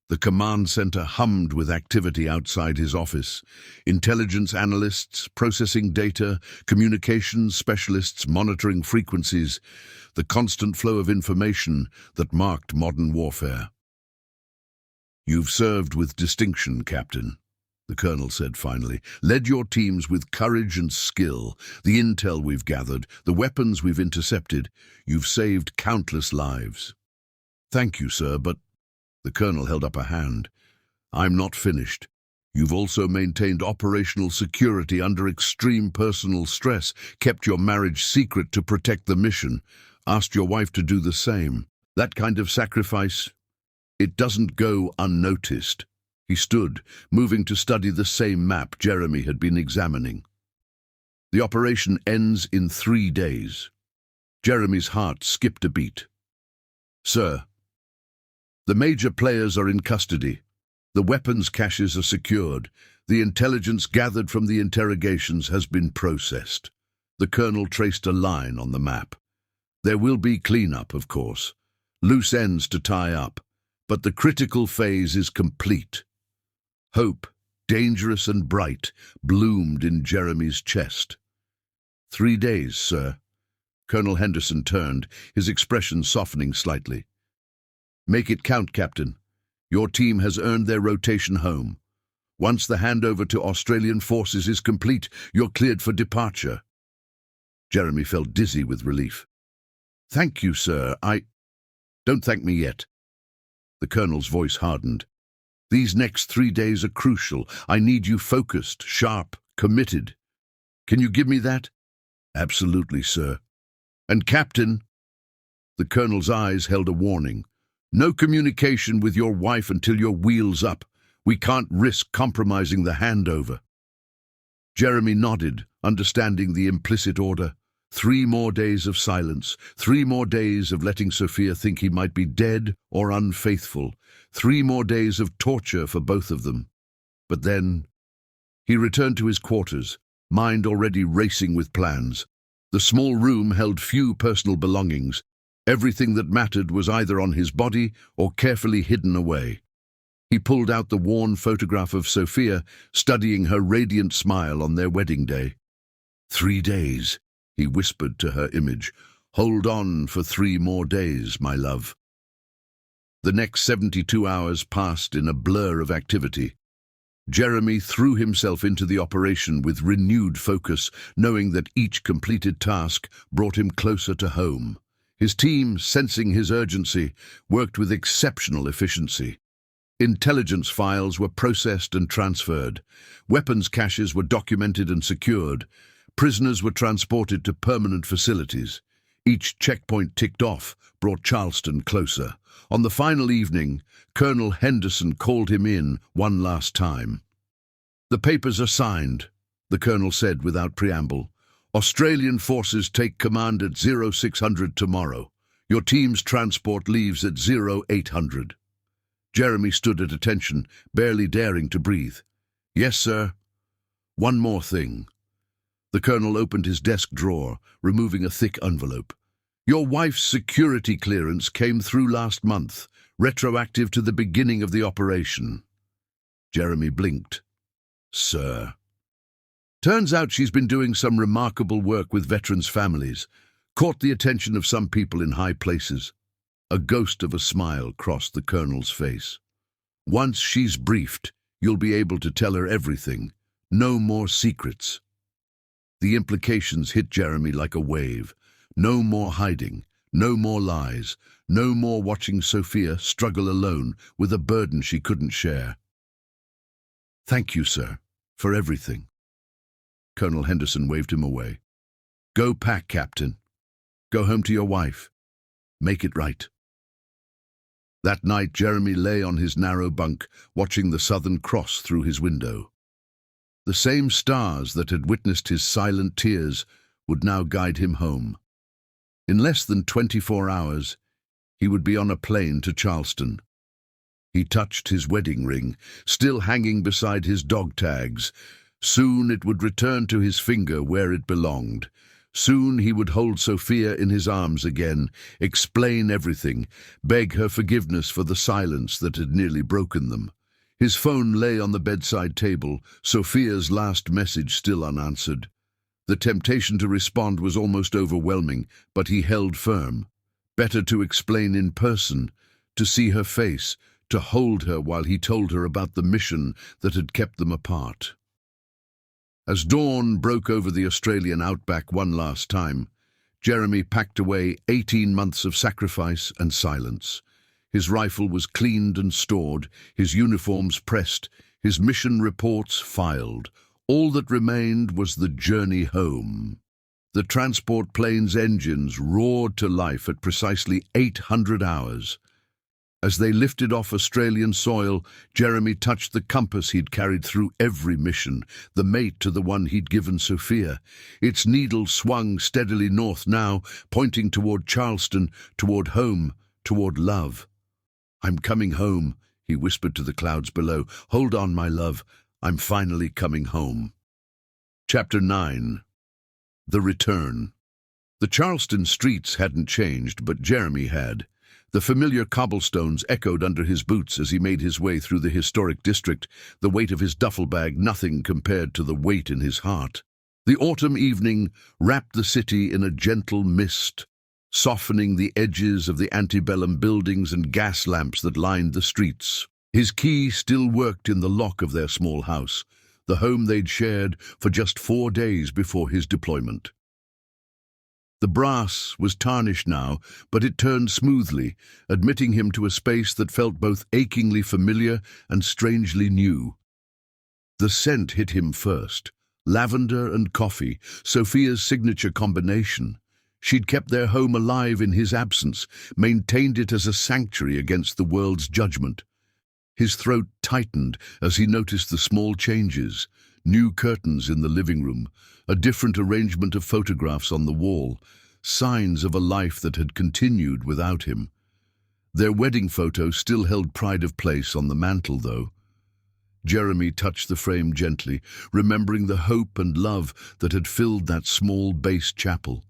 The command center hummed with activity outside his office. Intelligence analysts processing data, communications specialists monitoring frequencies, the constant flow of information that marked modern warfare. You've served with distinction, Captain. the colonel said finally. Led your teams with courage and skill. The intel we've gathered, the weapons we've intercepted. You've saved countless lives. Thank you, sir, but the colonel held up a hand. I'm not finished. You've also maintained operational security under extreme personal stress, kept your marriage secret to protect the mission, asked your wife to do the same. That kind of sacrifice, it doesn't go unnoticed. He stood, moving to study the same map Jeremy had been examining. The operation ends in 3 days. Jeremy's heart skipped a beat. Sir, the major players are in custody. The weapons caches are secured. The intelligence gathered from the interrogations has been processed. The colonel traced a line on the map. There will be cleanup, of course. Loose ends to tie up. But the critical phase is complete. Hope, dangerous and bright, bloomed in Jeremy's chest. 3 days, sir. Colonel Henderson turned, his expression softening slightly. Make it count, Captain. Your team has earned their rotation home. Once the handover to Australian forces is complete, you're cleared for departure. Jeremy felt dizzy with relief. Thank you, sir. Don't thank me yet. The colonel's voice hardened. These next 3 days are crucial. I need you focused, sharp, committed. Can you give me that? Absolutely, sir. And Captain, the colonel's eyes held a warning. No communication with your wife until your wheel's up. We can't risk compromising the handover. Jeremy nodded, understanding the implicit order. 3 more days of silence, 3 more days of letting Sophia think he might be dead or unfaithful, 3 more days of torture for both of them. But then he returned to his quarters, mind already racing with plans. The small room held few personal belongings. Everything that mattered was either on his body or carefully hidden away. He pulled out the worn photograph of Sophia, studying her radiant smile on their wedding day. 3 days, he whispered to her image. Hold on for 3 more days, my love. The next 72 hours passed in a blur of activity. Jeremy threw himself into the operation with renewed focus, knowing that each completed task brought him closer to home. His team, sensing his urgency, worked with exceptional efficiency. Intelligence files were processed and transferred. Weapons caches were documented and secured. Prisoners were transported to permanent facilities. Each checkpoint ticked off brought Charleston closer. On the final evening, Colonel Henderson called him in one last time. The papers are signed, the colonel said without preamble. Australian forces take command at 0600 tomorrow. Your team's transport leaves at 0800. Jeremy stood at attention, barely daring to breathe. Yes, sir. One more thing. The colonel opened his desk drawer, removing a thick envelope. Your wife's security clearance came through last month, retroactive to the beginning of the operation. Jeremy blinked. Sir. Turns out she's been doing some remarkable work with veterans' families, caught the attention of some people in high places. A ghost of a smile crossed the colonel's face. Once she's briefed, you'll be able to tell her everything. No more secrets. The implications hit Jeremy like a wave. No more hiding, no more lies, no more watching Sophia struggle alone with a burden she couldn't share. Thank you, sir, for everything. Colonel Henderson waved him away. Go pack, Captain. Go home to your wife. Make it right. That night, Jeremy lay on his narrow bunk, watching the Southern Cross through his window. The same stars that had witnessed his silent tears would now guide him home. In less than 24 hours, he would be on a plane to Charleston. He touched his wedding ring, still hanging beside his dog tags. Soon it would return to his finger where it belonged. Soon he would hold Sophia in his arms again, explain everything, beg her forgiveness for the silence that had nearly broken them. His phone lay on the bedside table, Sophia's last message still unanswered. The temptation to respond was almost overwhelming, but he held firm. Better to explain in person, to see her face, to hold her while he told her about the mission that had kept them apart. As dawn broke over the Australian outback one last time, Jeremy packed away 18 months of sacrifice and silence. His rifle was cleaned and stored, his uniforms pressed, his mission reports filed. All that remained was the journey home. The transport plane's engines roared to life at precisely 800 hours. As they lifted off Australian soil, Jeremy touched the compass he'd carried through every mission, the mate to the one he'd given Sophia. Its needle swung steadily north now, pointing toward Charleston, toward home, toward love. "I'm coming home," he whispered to the clouds below. "Hold on, my love. I'm finally coming home." Chapter 9. The Return. The Charleston streets hadn't changed, but Jeremy had. The familiar cobblestones echoed under his boots as he made his way through the historic district, the weight of his duffel bag nothing compared to the weight in his heart. The autumn evening wrapped the city in a gentle mist, softening the edges of the antebellum buildings and gas lamps that lined the streets. His key still worked in the lock of their small house, the home they'd shared for just 4 days before his deployment. The brass was tarnished now, but it turned smoothly, admitting him to a space that felt both achingly familiar and strangely new. The scent hit him first. Lavender and coffee, Sophia's signature combination. She'd kept their home alive in his absence, maintained it as a sanctuary against the world's judgment. His throat tightened as he noticed the small changes: new curtains in the living room, a different arrangement of photographs on the wall, signs of a life that had continued without him. Their wedding photo still held pride of place on the mantel, though. Jeremy touched the frame gently, remembering the hope and love that had filled that small base chapel.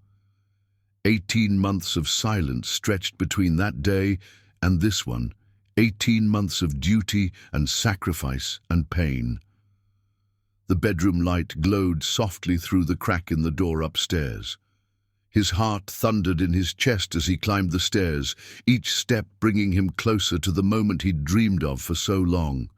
18 months of silence stretched between that day and this one, 18 months of duty and sacrifice and pain. The bedroom light glowed softly through the crack in the door upstairs. His heart thundered in his chest as he climbed the stairs, each step bringing him closer to the moment he'd dreamed of for so long.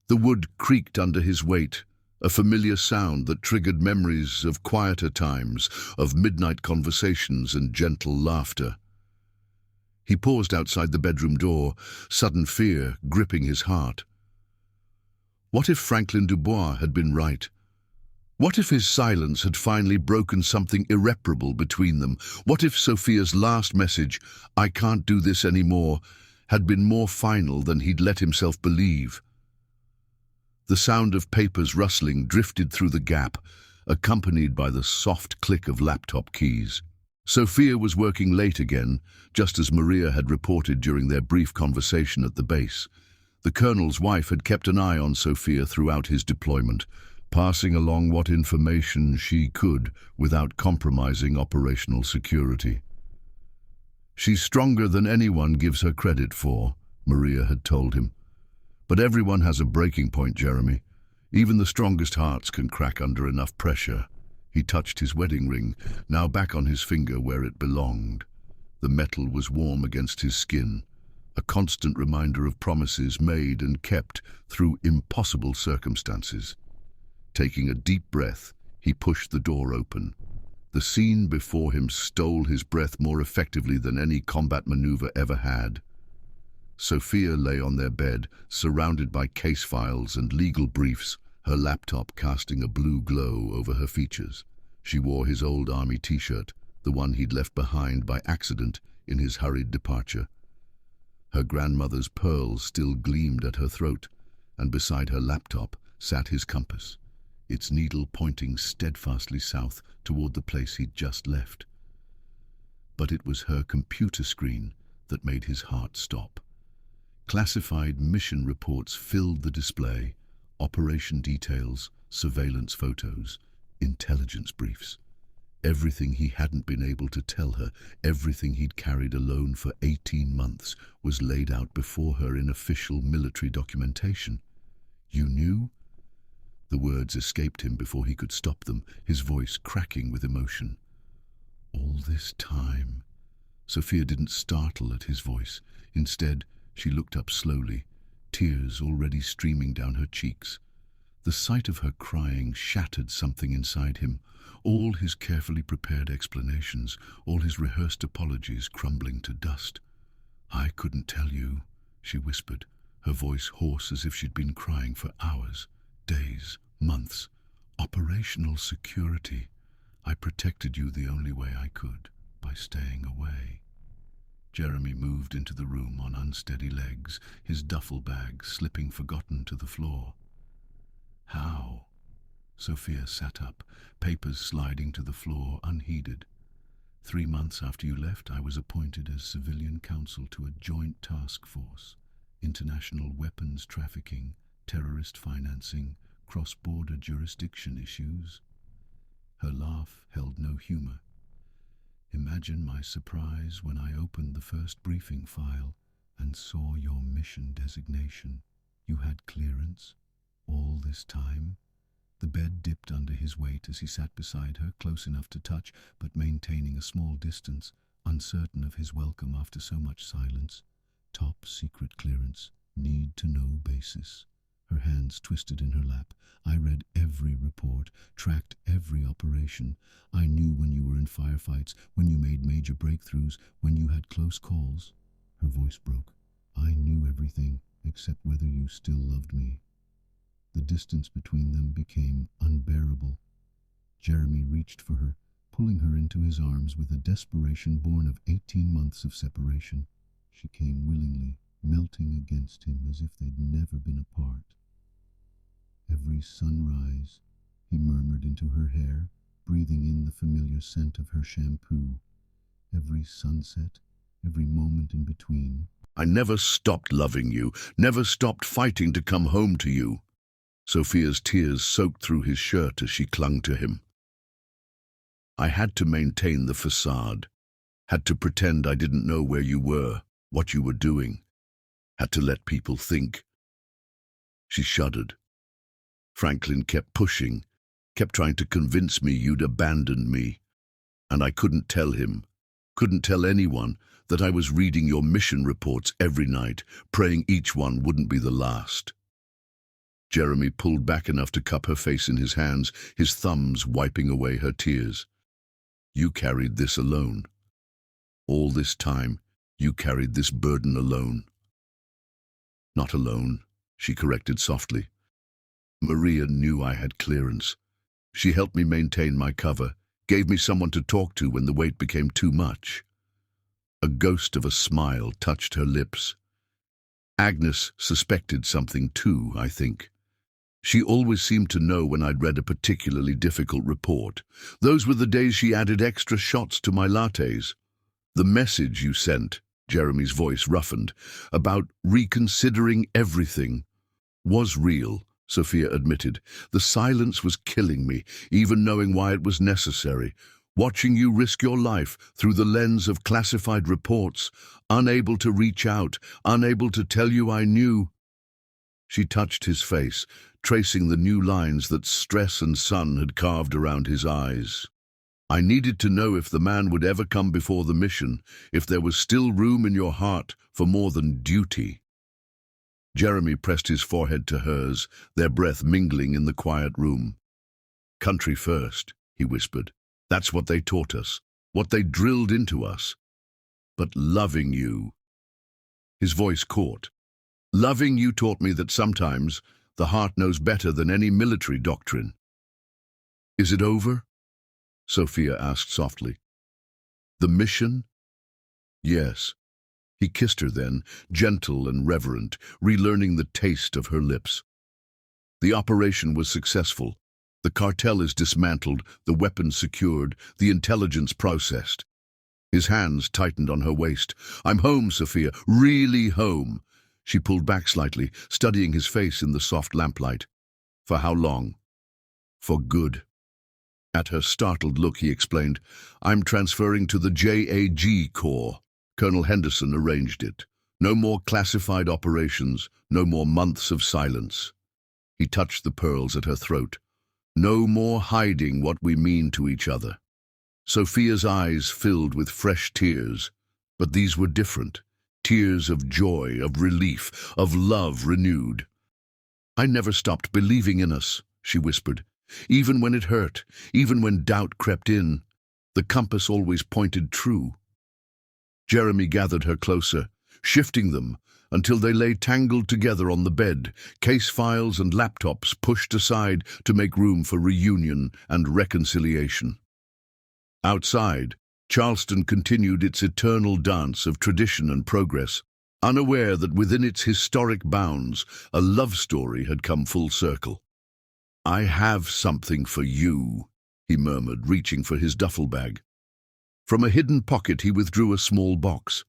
The wood creaked under his weight, a familiar sound that triggered memories of quieter times, of midnight conversations and gentle laughter. He paused outside the bedroom door, sudden fear gripping his heart. What if Franklin Dubois had been right? What if his silence had finally broken something irreparable between them? What if Sophia's last message, "I can't do this anymore," had been more final than he'd let himself believe? The sound of papers rustling drifted through the gap, accompanied by the soft click of laptop keys. Sophia was working late again, just as Maria had reported during their brief conversation at the base. The colonel's wife had kept an eye on Sophia throughout his deployment, passing along what information she could without compromising operational security. "She's stronger than anyone gives her credit for," Maria had told him. "But everyone has a breaking point, Jeremy. Even the strongest hearts can crack under enough pressure." He touched his wedding ring, now back on his finger where it belonged. The metal was warm against his skin, a constant reminder of promises made and kept through impossible circumstances. Taking a deep breath, he pushed the door open. The scene before him stole his breath more effectively than any combat maneuver ever had. Sophia lay on their bed, surrounded by case files and legal briefs, her laptop casting a blue glow over her features. She wore his old army t-shirt, the one he'd left behind by accident in his hurried departure. Her grandmother's pearls still gleamed at her throat, and beside her laptop sat his compass, its needle pointing steadfastly south toward the place he'd just left. But it was her computer screen that made his heart stop. Classified mission reports filled the display, operation details, surveillance photos, intelligence briefs. Everything he hadn't been able to tell her, everything he'd carried alone for 18 months, was laid out before her in official military documentation. "You knew?" The words escaped him before he could stop them, his voice cracking with emotion. "All this time?" Sophia didn't startle at his voice. Instead, She looked up slowly, tears already streaming down her cheeks. The sight of her crying shattered something inside him, all his carefully prepared explanations, all his rehearsed apologies crumbling to dust. "I couldn't tell you," she whispered, her voice hoarse as if she'd been crying for hours, days, months. "Operational security. I protected you the only way I could, by staying away." Jeremy moved into the room on unsteady legs, his duffel bag slipping forgotten to the floor. "How?" Sophia sat up, papers sliding to the floor unheeded. 3 months after you left, I was appointed as civilian counsel to a joint task force. International weapons trafficking, terrorist financing, cross-border jurisdiction issues. Her laugh held no humor. "Imagine my surprise when I opened the first briefing file and saw your mission designation. You had clearance all this time?" The bed dipped under his weight as he sat beside her, close enough to touch, but maintaining a small distance, uncertain of his welcome after so much silence. "Top secret clearance, need-to-know basis." Her hands twisted in her lap. "I read every report, tracked every operation. I knew when you were in firefights, when you made major breakthroughs, when you had close calls." Her voice broke. "I knew everything, except whether you still loved me." The distance between them became unbearable. Jeremy reached for her, pulling her into his arms with a desperation born of 18 months of separation. She came willingly, melting against him as if they'd never been apart. "Every sunrise," he murmured into her hair, breathing in the familiar scent of her shampoo. "Every sunset, every moment in between." "I never stopped loving you, never stopped fighting to come home to you." Sophia's tears soaked through his shirt as she clung to him. "I had to maintain the facade, had to pretend I didn't know where you were, what you were doing, had to let people think." She shuddered. "Franklin kept pushing, kept trying to convince me you'd abandoned me, and I couldn't tell him, couldn't tell anyone that I was reading your mission reports every night, praying each one wouldn't be the last." Jeremy pulled back enough to cup her face in his hands, his thumbs wiping away her tears. "You carried this alone. All this time, you carried this burden alone." "Not alone," she corrected softly. "Maria knew I had clearance. She helped me maintain my cover, gave me someone to talk to when the weight became too much." A ghost of a smile touched her lips. "Agnes suspected something too, I think. She always seemed to know when I'd read a particularly difficult report. Those were the days she added extra shots to my lattes. The message you sent," Jeremy's voice roughened, "about reconsidering everything, was real," Sophia admitted. "The silence was killing me, even knowing why it was necessary. Watching you risk your life through the lens of classified reports, unable to reach out, unable to tell you I knew." She touched his face, tracing the new lines that stress and sun had carved around his eyes. "I needed to know if the man would ever come before the mission, if there was still room in your heart for more than duty." Jeremy pressed his forehead to hers, their breath mingling in the quiet room. "Country first," he whispered. "That's what they taught us, what they drilled into us. But loving you—" His voice caught. "Loving you taught me that sometimes the heart knows better than any military doctrine." "Is it over?" Sophia asked softly. "The mission?" "Yes." He kissed her then, gentle and reverent, relearning the taste of her lips. "The operation was successful. The cartel is dismantled, the weapons secured, the intelligence processed." His hands tightened on her waist. "I'm home, Sophia, really home." She pulled back slightly, studying his face in the soft lamplight. "For how long?" "For good." At her startled look, he explained, "I'm transferring to the JAG Corps. Colonel Henderson arranged it. No more classified operations, no more months of silence." He touched the pearls at her throat. "No more hiding what we mean to each other." Sophia's eyes filled with fresh tears, but these were different. tears of joy, of relief, of love renewed. "I never stopped believing in us," she whispered. "Even when it hurt, even when doubt crept in, the compass always pointed true." Jeremy gathered her closer, shifting them until they lay tangled together on the bed, case files and laptops pushed aside to make room for reunion and reconciliation. Outside, Charleston continued its eternal dance of tradition and progress, unaware that within its historic bounds, a love story had come full circle. "I have something for you," he murmured, reaching for his duffel bag. From a hidden pocket he withdrew a small box.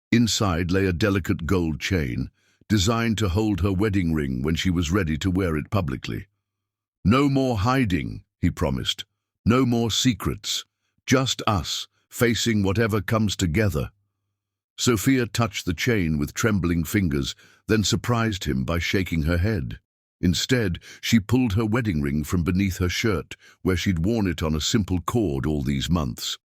Inside lay a delicate gold chain, designed to hold her wedding ring when she was ready to wear it publicly. "No more hiding," he promised. "No more secrets. Just us, facing whatever comes together." Sophia touched the chain with trembling fingers, then surprised him by shaking her head. Instead, she pulled her wedding ring from beneath her shirt, where she'd worn it on a simple cord all these months.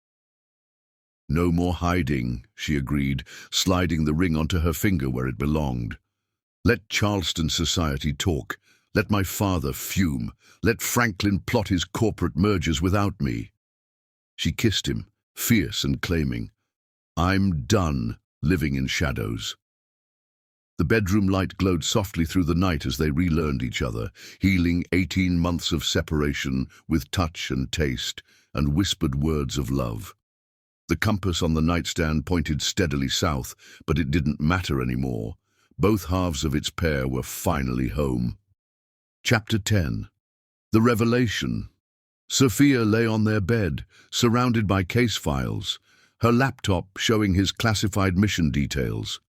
"No more hiding," she agreed, sliding the ring onto her finger where it belonged. "Let Charleston society talk. Let my father fume. Let Franklin plot his corporate mergers without me." She kissed him, fierce and claiming. "I'm done living in shadows." The bedroom light glowed softly through the night as they relearned each other, healing 18 months of separation with touch and taste and whispered words of love. The compass on the nightstand pointed steadily south, but it didn't matter anymore. Both halves of its pair were finally home. Chapter 10. The Revelation. Sophia lay on their bed, surrounded by case files, her laptop showing his classified mission details.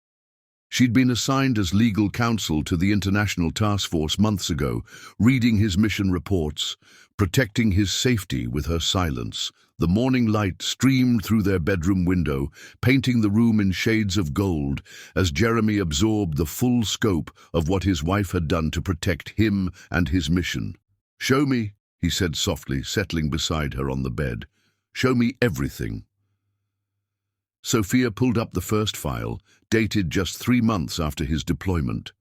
She'd been assigned as legal counsel to the International Task Force months ago, reading his mission reports, protecting his safety with her silence. The morning light streamed through their bedroom window, painting the room in shades of gold, as Jeremy absorbed the full scope of what his wife had done to protect him and his mission. "Show me," he said softly, settling beside her on the bed. "Show me everything." Sophia pulled up the first file, dated just 3 months after his deployment.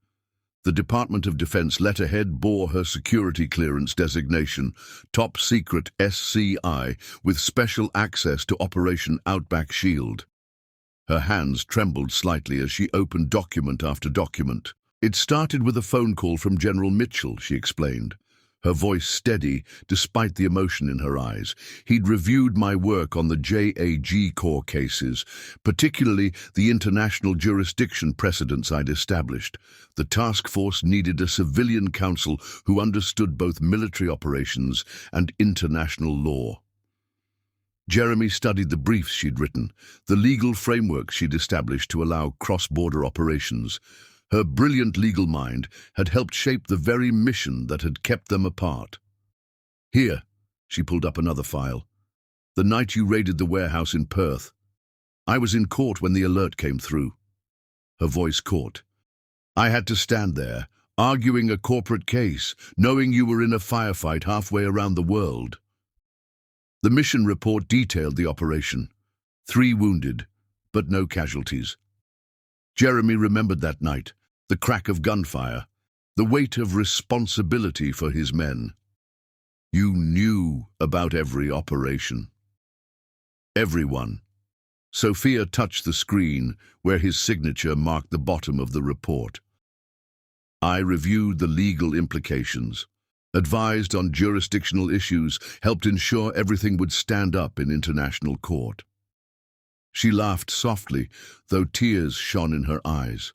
The Department of Defense letterhead bore her security clearance designation, Top Secret SCI, with special access to Operation Outback Shield. Her hands trembled slightly as she opened document after document. "It started with a phone call from General Mitchell," she explained, her voice steady despite the emotion in her eyes. "He'd reviewed my work on the JAG Corps cases, particularly the international jurisdiction precedents I'd established. The task force needed a civilian counsel who understood both military operations and international law." Jeremy studied the briefs she'd written, the legal framework she'd established to allow cross-border operations. Her brilliant legal mind had helped shape the very mission that had kept them apart. "Here," she pulled up another file. "The night you raided the warehouse in Perth. I was in court when the alert came through." Her voice caught. "I had to stand there, arguing a corporate case, knowing you were in a firefight halfway around the world." The mission report detailed the operation. 3 wounded, but no casualties. Jeremy remembered that night, the crack of gunfire, the weight of responsibility for his men. "You knew about every operation." "Everyone." Sophia touched the screen where his signature marked the bottom of the report. "I reviewed the legal implications, advised on jurisdictional issues, helped ensure everything would stand up in international court." She laughed softly, though tears shone in her eyes.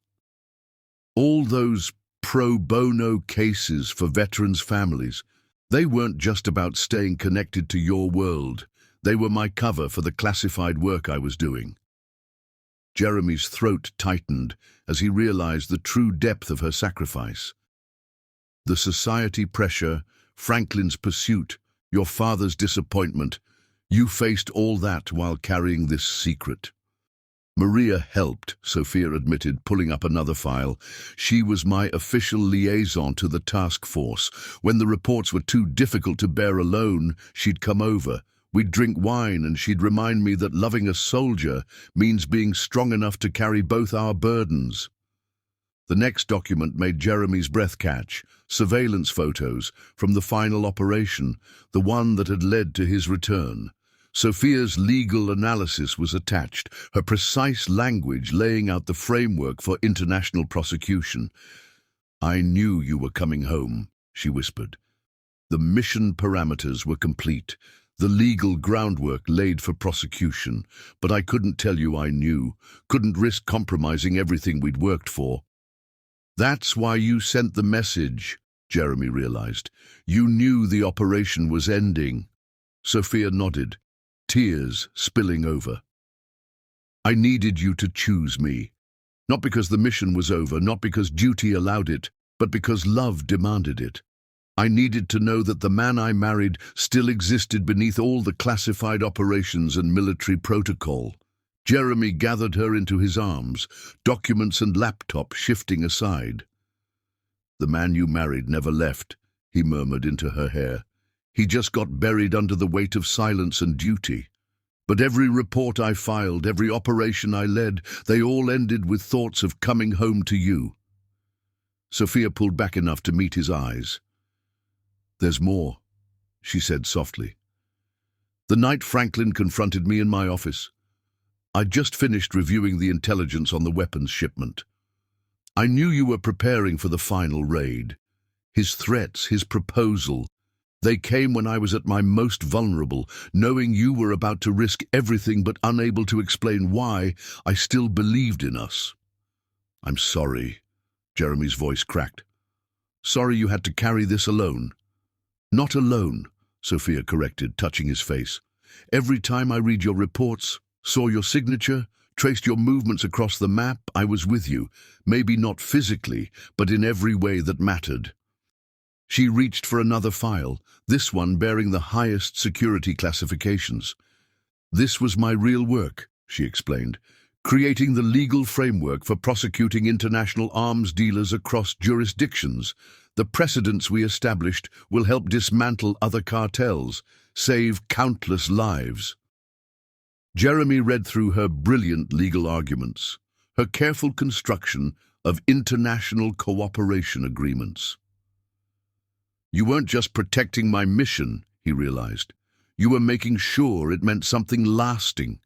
"All those pro bono cases for veterans' families, they weren't just about staying connected to your world. They were my cover for the classified work I was doing." Jeremy's throat tightened as he realized the true depth of her sacrifice. The society pressure, Franklin's pursuit, your father's disappointment, you faced all that while carrying this secret. "Maria helped," Sophia admitted, pulling up another file. "She was my official liaison to the task force. When the reports were too difficult to bear alone, she'd come over. We'd drink wine and she'd remind me that loving a soldier means being strong enough to carry both our burdens. The next document made Jeremy's breath catch, surveillance photos from the final operation, the one that had led to his return. Sophia's legal analysis was attached, her precise language laying out the framework for international prosecution. "I knew you were coming home," she whispered. The mission parameters were complete, the legal groundwork laid for prosecution, but I couldn't tell you I knew, couldn't risk compromising everything we'd worked for. "That's why you sent the message," Jeremy realized. "You knew the operation was ending." Sophia nodded, tears spilling over. "I needed you to choose me. Not because the mission was over, not because duty allowed it, but because love demanded it. I needed to know that the man I married still existed beneath all the classified operations and military protocol." Jeremy gathered her into his arms, documents and laptop shifting aside. "The man you married never left," he murmured into her hair. "He just got buried under the weight of silence and duty. But every report I filed, every operation I led, they all ended with thoughts of coming home to you." Sophia pulled back enough to meet his eyes. "There's more," she said softly. "The night Franklin confronted me in my office, I'd just finished reviewing the intelligence on the weapons shipment. I knew you were preparing for the final raid. His threats, his proposal, they came when I was at my most vulnerable. Knowing you were about to risk everything but unable to explain why, I still believed in us." "I'm sorry," Jeremy's voice cracked. "Sorry you had to carry this alone." "Not alone," Sophia corrected, touching his face. "Every time I read your reports, saw your signature, traced your movements across the map, I was with you, maybe not physically, but in every way that mattered." She reached for another file, this one bearing the highest security classifications. "This was my real work," she explained, "creating the legal framework for prosecuting international arms dealers across jurisdictions. The precedents we established will help dismantle other cartels, save countless lives." Jeremy read through her brilliant legal arguments, her careful construction of international cooperation agreements. "You weren't just protecting my mission," he realized. "You were making sure it meant something lasting."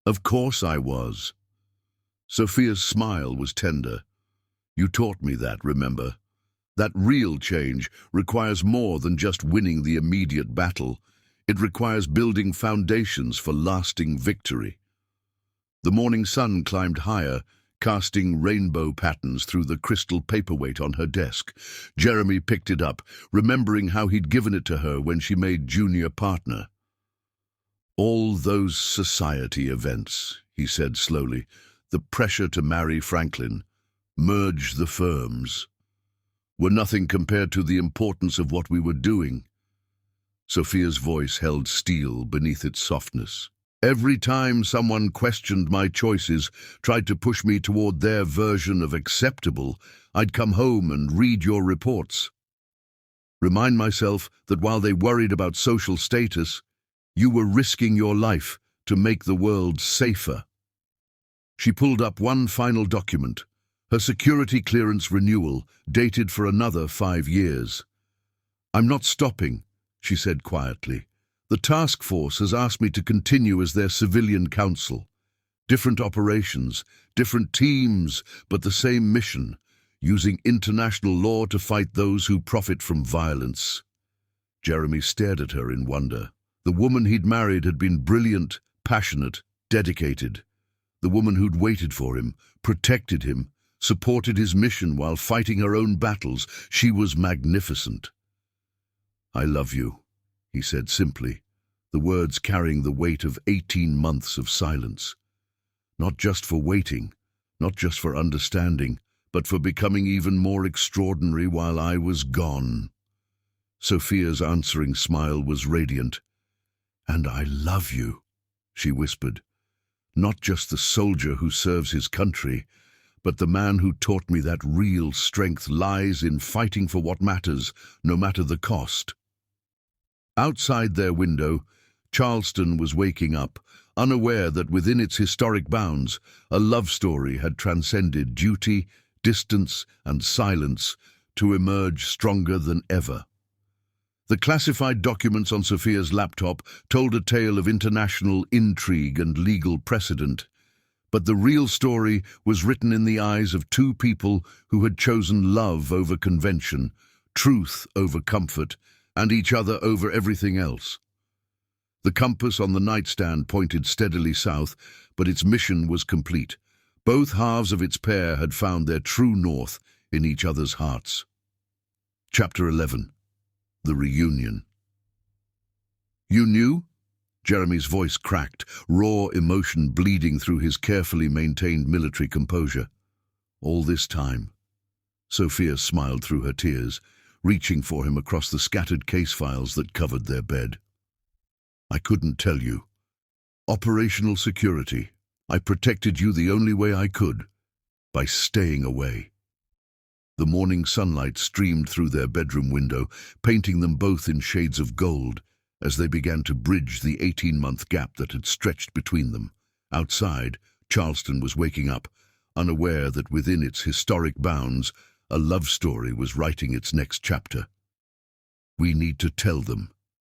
"Of course I was." Sophia's smile was tender. "You taught me that, remember? That real change requires more than just winning the immediate battle. It requires building foundations for lasting victory." The morning sun climbed higher, casting rainbow patterns through the crystal paperweight on her desk. Jeremy picked it up, remembering how he'd given it to her when she made junior partner. "All those society events," he said slowly, "the pressure to marry Franklin, merge the firms, were nothing compared to the importance of what we were doing." Sophia's voice held steel beneath its softness. "Every time someone questioned my choices, tried to push me toward their version of acceptable, I'd come home and read your reports. Remind myself that while they worried about social status, you were risking your life to make the world safer." She pulled up one final document, her security clearance renewal, dated for another 5 years. "I'm not stopping," she said quietly. "The task force has asked me to continue as their civilian counsel. Different operations, different teams, but the same mission, using international law to fight those who profit from violence." Jeremy stared at her in wonder. The woman he'd married had been brilliant, passionate, dedicated. The woman who'd waited for him, protected him, supported his mission while fighting her own battles. She was magnificent. "I love you," he said simply, the words carrying the weight of 18 months of silence. Not just for waiting, not just for understanding, but for becoming even more extraordinary while I was gone. Sophia's answering smile was radiant. "And I love you," she whispered. "Not just the soldier who serves his country, but the man who taught me that real strength lies in fighting for what matters, no matter the cost." Outside their window, Charleston was waking up, unaware that within its historic bounds, a love story had transcended duty, distance, and silence to emerge stronger than ever. The classified documents on Sophia's laptop told a tale of international intrigue and legal precedent, but the real story was written in the eyes of two people who had chosen love over convention, truth over comfort, and each other over everything else. The compass on the nightstand pointed steadily south, but its mission was complete. Both halves of its pair had found their true north in each other's hearts. Chapter 11. The Reunion. "You knew?" Jeremy's voice cracked, raw emotion bleeding through his carefully maintained military composure. "All this time." Sophia smiled through her tears, reaching for him across the scattered case files that covered their bed. "I couldn't tell you. Operational security. I protected you the only way I could, by staying away." The morning sunlight streamed through their bedroom window, painting them both in shades of gold, as they began to bridge the 18-month gap that had stretched between them. Outside, Charleston was waking up, unaware that within its historic bounds, a love story was writing its next chapter. "We need to tell them,"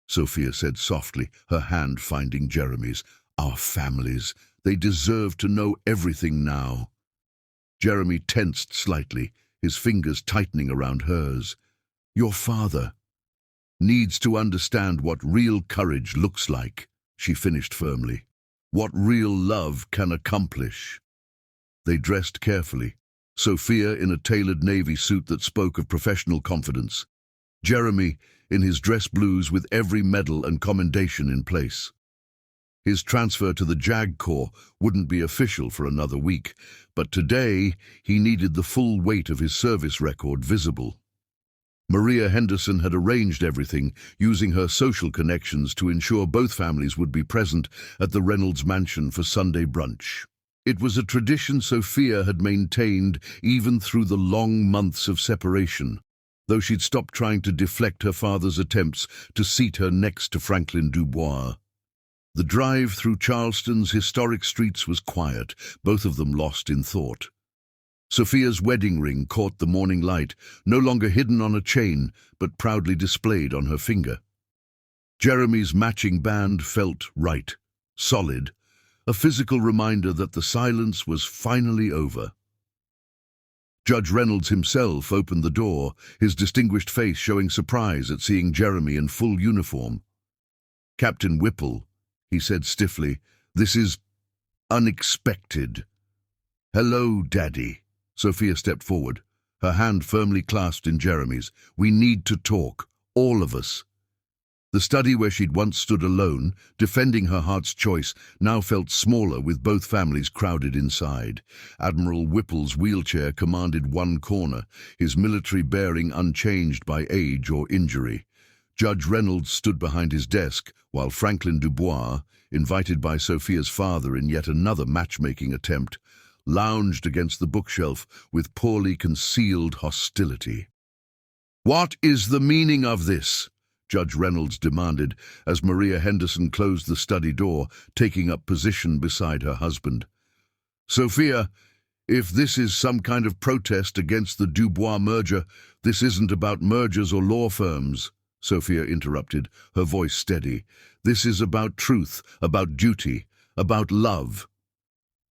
Sophia said softly, her hand finding Jeremy's. "Our families. They deserve to know everything now." Jeremy tensed slightly, his fingers tightening around hers. "Your father needs to understand what real courage looks like," she finished firmly. "What real love can accomplish." They dressed carefully, Sophia in a tailored navy suit that spoke of professional confidence, Jeremy in his dress blues with every medal and commendation in place. His transfer to the JAG Corps wouldn't be official for another week, but today he needed the full weight of his service record visible. Maria Henderson had arranged everything, using her social connections to ensure both families would be present at the Reynolds mansion for Sunday brunch. It was a tradition Sophia had maintained even through the long months of separation, though she'd stopped trying to deflect her father's attempts to seat her next to Franklin Dubois. The drive through Charleston's historic streets was quiet, both of them lost in thought. Sophia's wedding ring caught the morning light, no longer hidden on a chain, but proudly displayed on her finger. Jeremy's matching band felt right, solid, a physical reminder that the silence was finally over. Judge Reynolds himself opened the door, his distinguished face showing surprise at seeing Jeremy in full uniform. "Captain Whipple," he said stiffly, "this is unexpected." "Hello, Daddy." Sophia stepped forward, her hand firmly clasped in Jeremy's. "We need to talk, all of us." The study where she'd once stood alone, defending her heart's choice, now felt smaller with both families crowded inside. Admiral Whipple's wheelchair commanded one corner, his military bearing unchanged by age or injury. Judge Reynolds stood behind his desk, while Franklin Dubois, invited by Sophia's father in yet another matchmaking attempt, lounged against the bookshelf with poorly concealed hostility. "What is the meaning of this?" Judge Reynolds demanded as Maria Henderson closed the study door, taking up position beside her husband. "Sophia, if this is some kind of protest against the Dubois merger, this isn't about mergers or law firms," Sophia interrupted, her voice steady. "This is about truth, about duty, about love."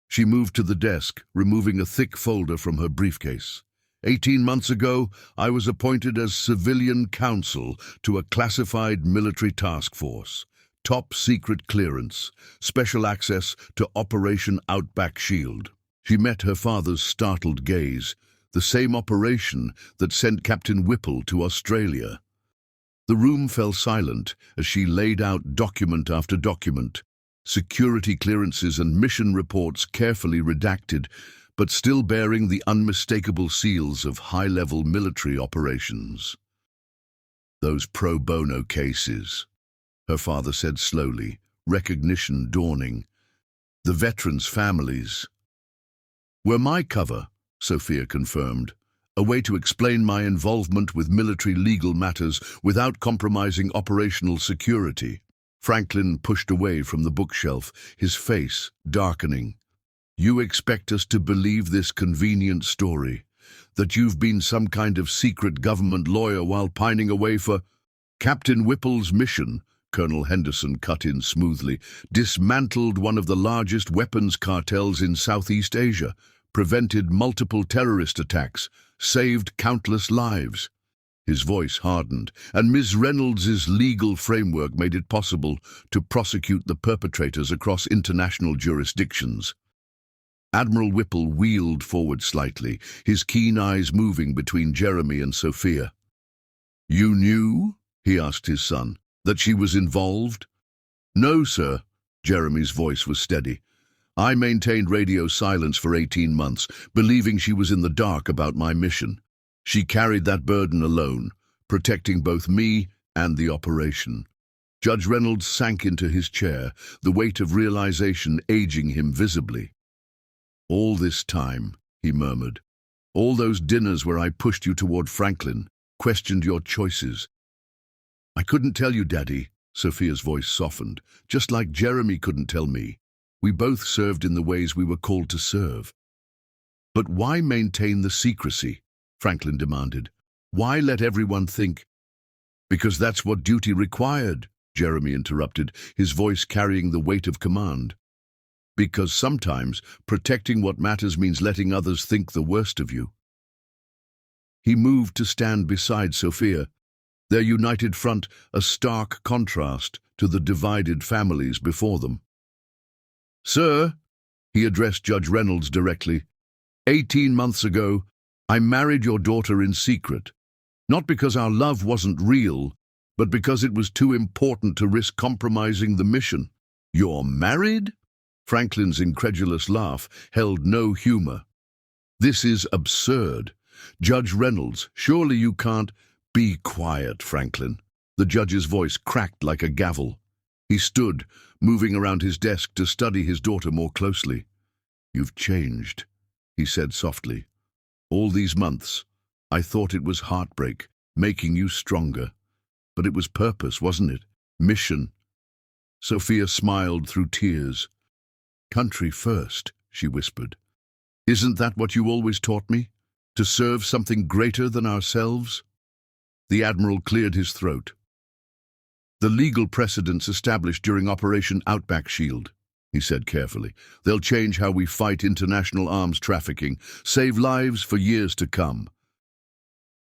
She moved to the desk, removing a thick folder from her briefcase. 18 months ago, I was appointed as civilian counsel to a classified military task force. Top secret clearance, special access to Operation Outback Shield. She met her father's startled gaze, the same operation that sent Captain Whipple to Australia. The room fell silent as she laid out document after document, security clearances and mission reports carefully redacted, but still bearing the unmistakable seals of high-level military operations. "Those pro bono cases," her father said slowly, recognition dawning. "The veterans' families were my cover," Sophia confirmed, "a way to explain my involvement with military legal matters without compromising operational security." Franklin pushed away from the bookshelf, his face darkening. You expect us to believe this convenient story, that you've been some kind of secret government lawyer while pining away for Captain Whipple's mission, Colonel Henderson cut in smoothly, dismantled one of the largest weapons cartels in Southeast Asia, prevented multiple terrorist attacks, saved countless lives. His voice hardened, and Ms. Reynolds's legal framework made it possible to prosecute the perpetrators across international jurisdictions. Admiral Whipple wheeled forward slightly, his keen eyes moving between Jeremy and Sophia. You knew, he asked his son, that she was involved? No, sir. Jeremy's voice was steady. I maintained radio silence for 18 months, believing she was in the dark about my mission. She carried that burden alone, protecting both me and the operation. Judge Reynolds sank into his chair, the weight of realization aging him visibly. All this time, he murmured. All those dinners where I pushed you toward Franklin, questioned your choices. I couldn't tell you, Daddy, Sophia's voice softened, just like Jeremy couldn't tell me. We both served in the ways we were called to serve. But why maintain the secrecy? Franklin demanded. Why let everyone think? Because that's what duty required, Jeremy interrupted, his voice carrying the weight of command. Because sometimes protecting what matters means letting others think the worst of you. He moved to stand beside Sophia, their united front a stark contrast to the divided families before them. Sir, he addressed Judge Reynolds directly, 18 months ago, I married your daughter in secret, not because our love wasn't real, but because it was too important to risk compromising the mission. You're married? Franklin's incredulous laugh held no humor. This is absurd. Judge Reynolds, surely you can't— Be quiet, Franklin. The judge's voice cracked like a gavel. He stood, moving around his desk to study his daughter more closely. You've changed, he said softly. All these months, I thought it was heartbreak, making you stronger. But it was purpose, wasn't it? Mission. Sophia smiled through tears. Country first, she whispered. Isn't that what you always taught me? To serve something greater than ourselves? The Admiral cleared his throat. The legal precedents established during Operation Outback Shield, he said carefully. They'll change how we fight international arms trafficking, save lives for years to come.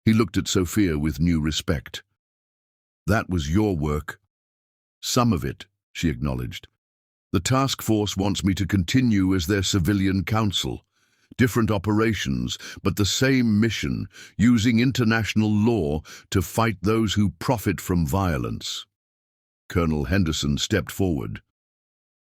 He looked at Sophia with new respect. That was your work. Some of it, she acknowledged. The task force wants me to continue as their civilian counsel. Different operations, but the same mission, using international law to fight those who profit from violence. Colonel Henderson stepped forward.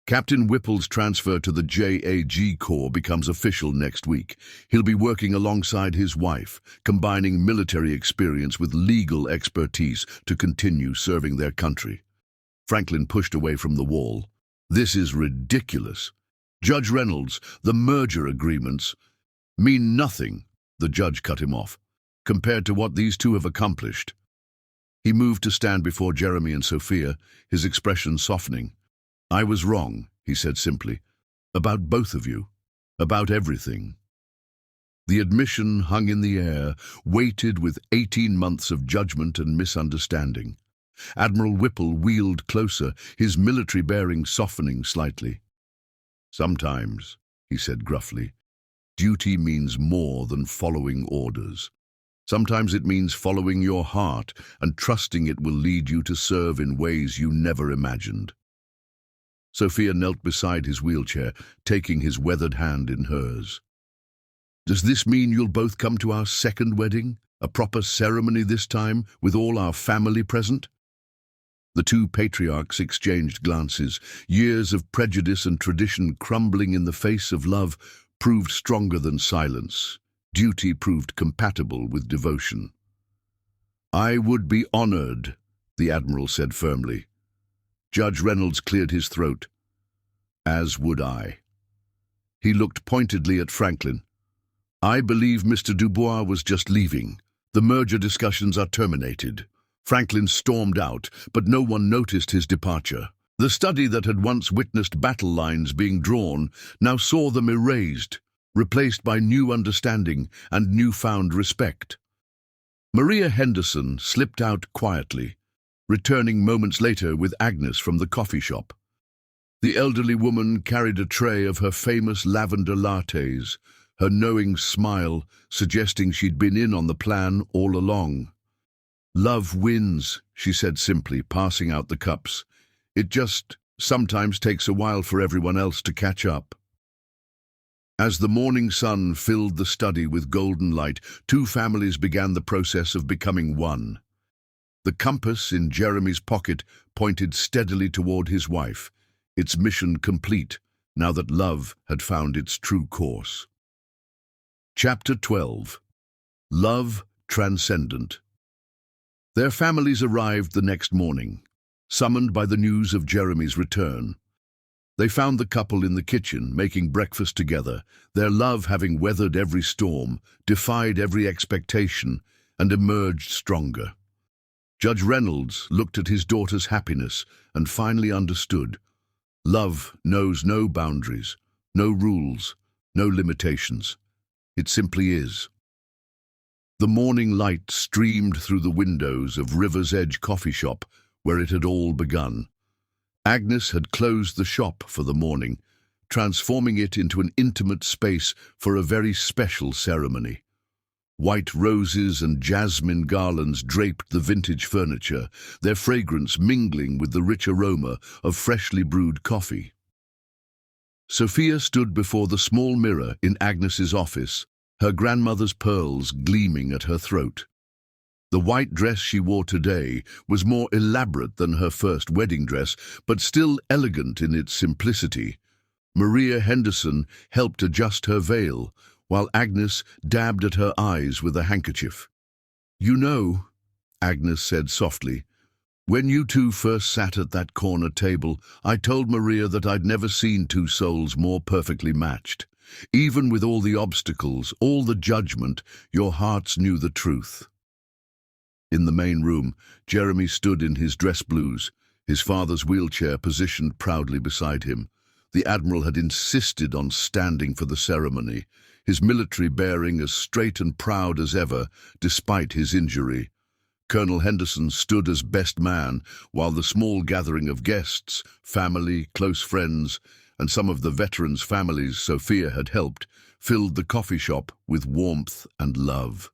Captain Whipple's transfer to the JAG Corps becomes official next week. He'll be working alongside his wife, combining military experience with legal expertise to continue serving their country. Franklin pushed away from the wall. This is ridiculous. Judge Reynolds, the merger agreements mean nothing, the judge cut him off, compared to what these two have accomplished. He moved to stand before Jeremy and Sophia, his expression softening. I was wrong, he said simply, about both of you, about everything. The admission hung in the air, weighted with 18 months of judgment and misunderstanding. Admiral Whipple wheeled closer, his military bearing softening slightly. Sometimes, he said gruffly, duty means more than following orders. Sometimes it means following your heart and trusting it will lead you to serve in ways you never imagined. Sophia knelt beside his wheelchair, taking his weathered hand in hers. Does this mean you'll both come to our second wedding? A proper ceremony this time, with all our family present? The two patriarchs exchanged glances. Years of prejudice and tradition crumbling in the face of love proved stronger than silence. Duty proved compatible with devotion. I would be honored, the Admiral said firmly. Judge Reynolds cleared his throat. As would I. He looked pointedly at Franklin. I believe Mr. Dubois was just leaving. The merger discussions are terminated. Franklin stormed out, but no one noticed his departure. The study that had once witnessed battle lines being drawn now saw them erased, replaced by new understanding and newfound respect. Maria Henderson slipped out quietly, returning moments later with Agnes from the coffee shop. The elderly woman carried a tray of her famous lavender lattes, her knowing smile suggesting she'd been in on the plan all along. "Love wins," she said simply, passing out the cups. "It just sometimes takes a while for everyone else to catch up." As the morning sun filled the study with golden light, two families began the process of becoming one. The compass in Jeremy's pocket pointed steadily toward his wife, its mission complete now that love had found its true course. Chapter 12. Love Transcendent. Their families arrived the next morning, summoned by the news of Jeremy's return. They found the couple in the kitchen, making breakfast together, their love having weathered every storm, defied every expectation, and emerged stronger. Judge Reynolds looked at his daughter's happiness and finally understood. Love knows no boundaries, no rules, no limitations. It simply is. The morning light streamed through the windows of River's Edge coffee shop, where it had all begun. Agnes had closed the shop for the morning, transforming it into an intimate space for a very special ceremony. White roses and jasmine garlands draped the vintage furniture, their fragrance mingling with the rich aroma of freshly brewed coffee. Sophia stood before the small mirror in Agnes's office, her grandmother's pearls gleaming at her throat. The white dress she wore today was more elaborate than her first wedding dress, but still elegant in its simplicity. Maria Henderson helped adjust her veil, while Agnes dabbed at her eyes with a handkerchief. "You know," Agnes said softly, "when you two first sat at that corner table, I told Maria that I'd never seen two souls more perfectly matched. Even with all the obstacles, all the judgment, your hearts knew the truth." In the main room, Jeremy stood in his dress blues, his father's wheelchair positioned proudly beside him. The Admiral had insisted on standing for the ceremony, his military bearing as straight and proud as ever, despite his injury. Colonel Henderson stood as best man, while the small gathering of guests, family, close friends, and some of the veterans' families Sophia had helped, filled the coffee shop with warmth and love.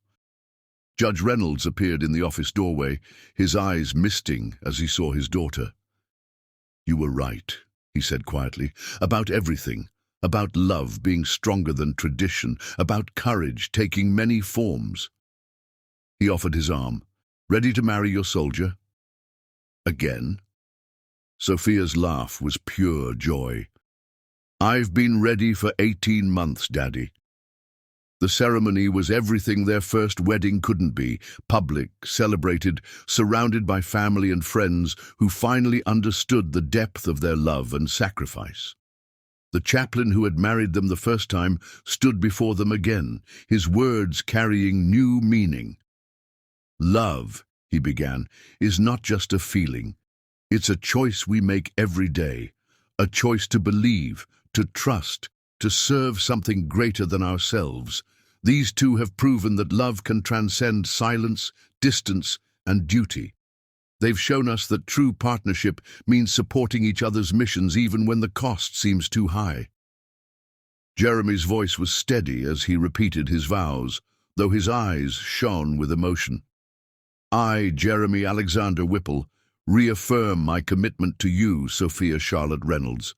Judge Reynolds appeared in the office doorway, his eyes misting as he saw his daughter. "You were right," he said quietly, "about everything, about love being stronger than tradition, about courage taking many forms." He offered his arm. "Ready to marry your soldier?" "Again?" Sophia's laugh was pure joy. "I've been ready for 18 months, Daddy." The ceremony was everything their first wedding couldn't be, public, celebrated, surrounded by family and friends who finally understood the depth of their love and sacrifice. The chaplain who had married them the first time stood before them again, his words carrying new meaning. "Love," he began, "is not just a feeling. It's a choice we make every day, a choice to believe, to trust, to serve something greater than ourselves. These two have proven that love can transcend silence, distance, and duty. They've shown us that true partnership means supporting each other's missions even when the cost seems too high." Jeremy's voice was steady as he repeated his vows, though his eyes shone with emotion. "I, Jeremy Alexander Whipple, reaffirm my commitment to you, Sophia Charlotte Reynolds.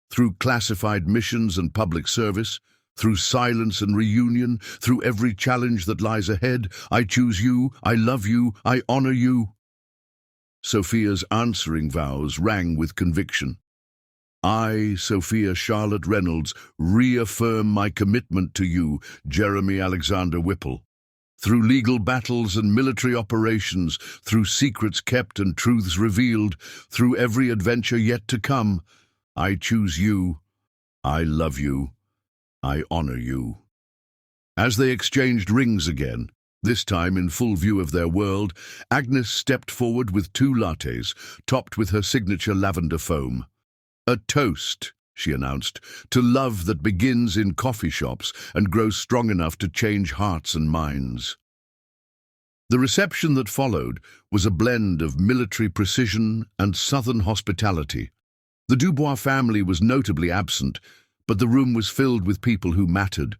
Through classified missions and public service, through silence and reunion, through every challenge that lies ahead, I choose you, I love you, I honor you." Sophia's answering vows rang with conviction. "I, Sophia Charlotte Reynolds, reaffirm my commitment to you, Jeremy Alexander Whipple. Through legal battles and military operations, through secrets kept and truths revealed, through every adventure yet to come, I choose you, I love you, I honor you." As they exchanged rings again, This time, in full view of their world, Agnes stepped forward with 2 lattes, topped with her signature lavender foam. "A toast," she announced, "to love that begins in coffee shops and grows strong enough to change hearts and minds." The reception that followed was a blend of military precision and southern hospitality. The Dubois family was notably absent, but the room was filled with people who mattered.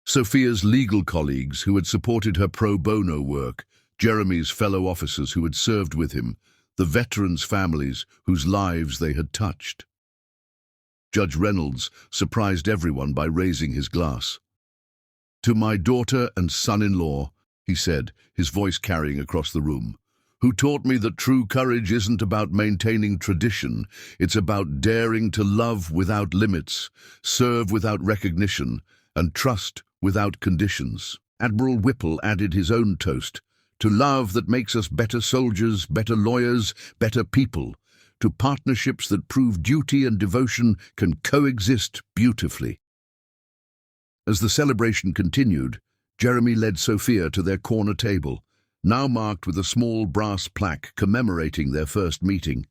Sophia's legal colleagues who had supported her pro bono work, Jeremy's fellow officers who had served with him, the veterans' families whose lives they had touched. Judge Reynolds surprised everyone by raising his glass. "To my daughter and son-in-law," he said, his voice carrying across the room, "who taught me that true courage isn't about maintaining tradition, it's about daring to love without limits, serve without recognition, and trust without conditions." Admiral Whipple added his own toast, "To love that makes us better soldiers, better lawyers, better people, to partnerships that prove duty and devotion can coexist beautifully." As the celebration continued, Jeremy led Sophia to their corner table, now marked with a small brass plaque commemorating their first meeting.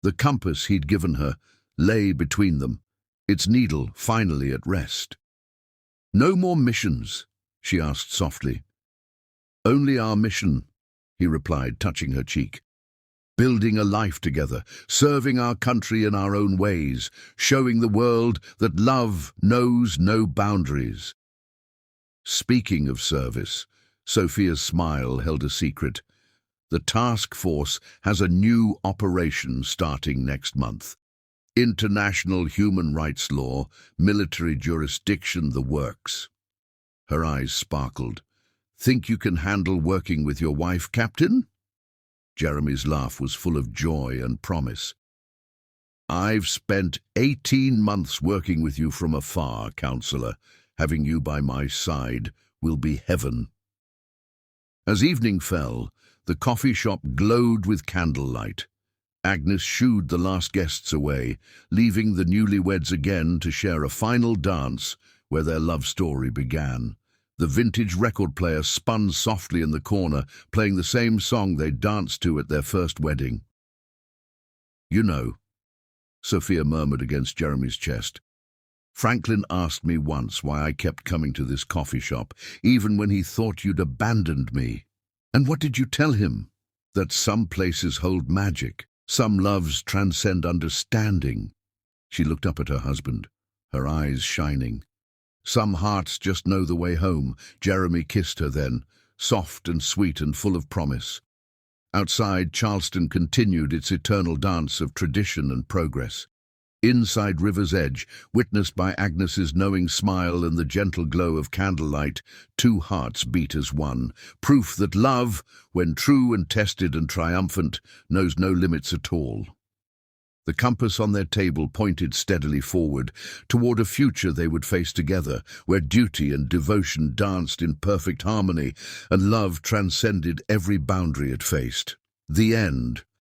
The compass he'd given her lay between them, its needle finally at rest. "No more missions?" she asked softly. "Only our mission," he replied, touching her cheek. "Building a life together, serving our country in our own ways, showing the world that love knows no boundaries." Speaking of service, Sophia's smile held a secret. "The task force has a new operation starting next month. International human rights law, military jurisdiction, the works." Her eyes sparkled. "Think you can handle working with your wife, Captain?" Jeremy's laugh was full of joy and promise. "I've spent 18 months working with you from afar, Counselor. Having you by my side will be heaven." As evening fell, the coffee shop glowed with candlelight. Agnes shooed the last guests away, leaving the newlyweds again to share a final dance where their love story began. The vintage record player spun softly in the corner, playing the same song they danced to at their first wedding. "You know," Sophia murmured against Jeremy's chest, "Franklin asked me once why I kept coming to this coffee shop, even when he thought you'd abandoned me." "And what did you tell him?" "That some places hold magic. Some loves transcend understanding." She looked up at her husband, her eyes shining. "Some hearts just know the way home." Jeremy kissed her then, soft and sweet and full of promise. Outside, Charleston continued its eternal dance of tradition and progress. Inside River's Edge, witnessed by Agnes's knowing smile and the gentle glow of candlelight, 2 hearts beat as one, proof that love, when true and tested and triumphant, knows no limits at all. The compass on their table pointed steadily forward, toward a future they would face together, where duty and devotion danced in perfect harmony, and love transcended every boundary it faced. The end.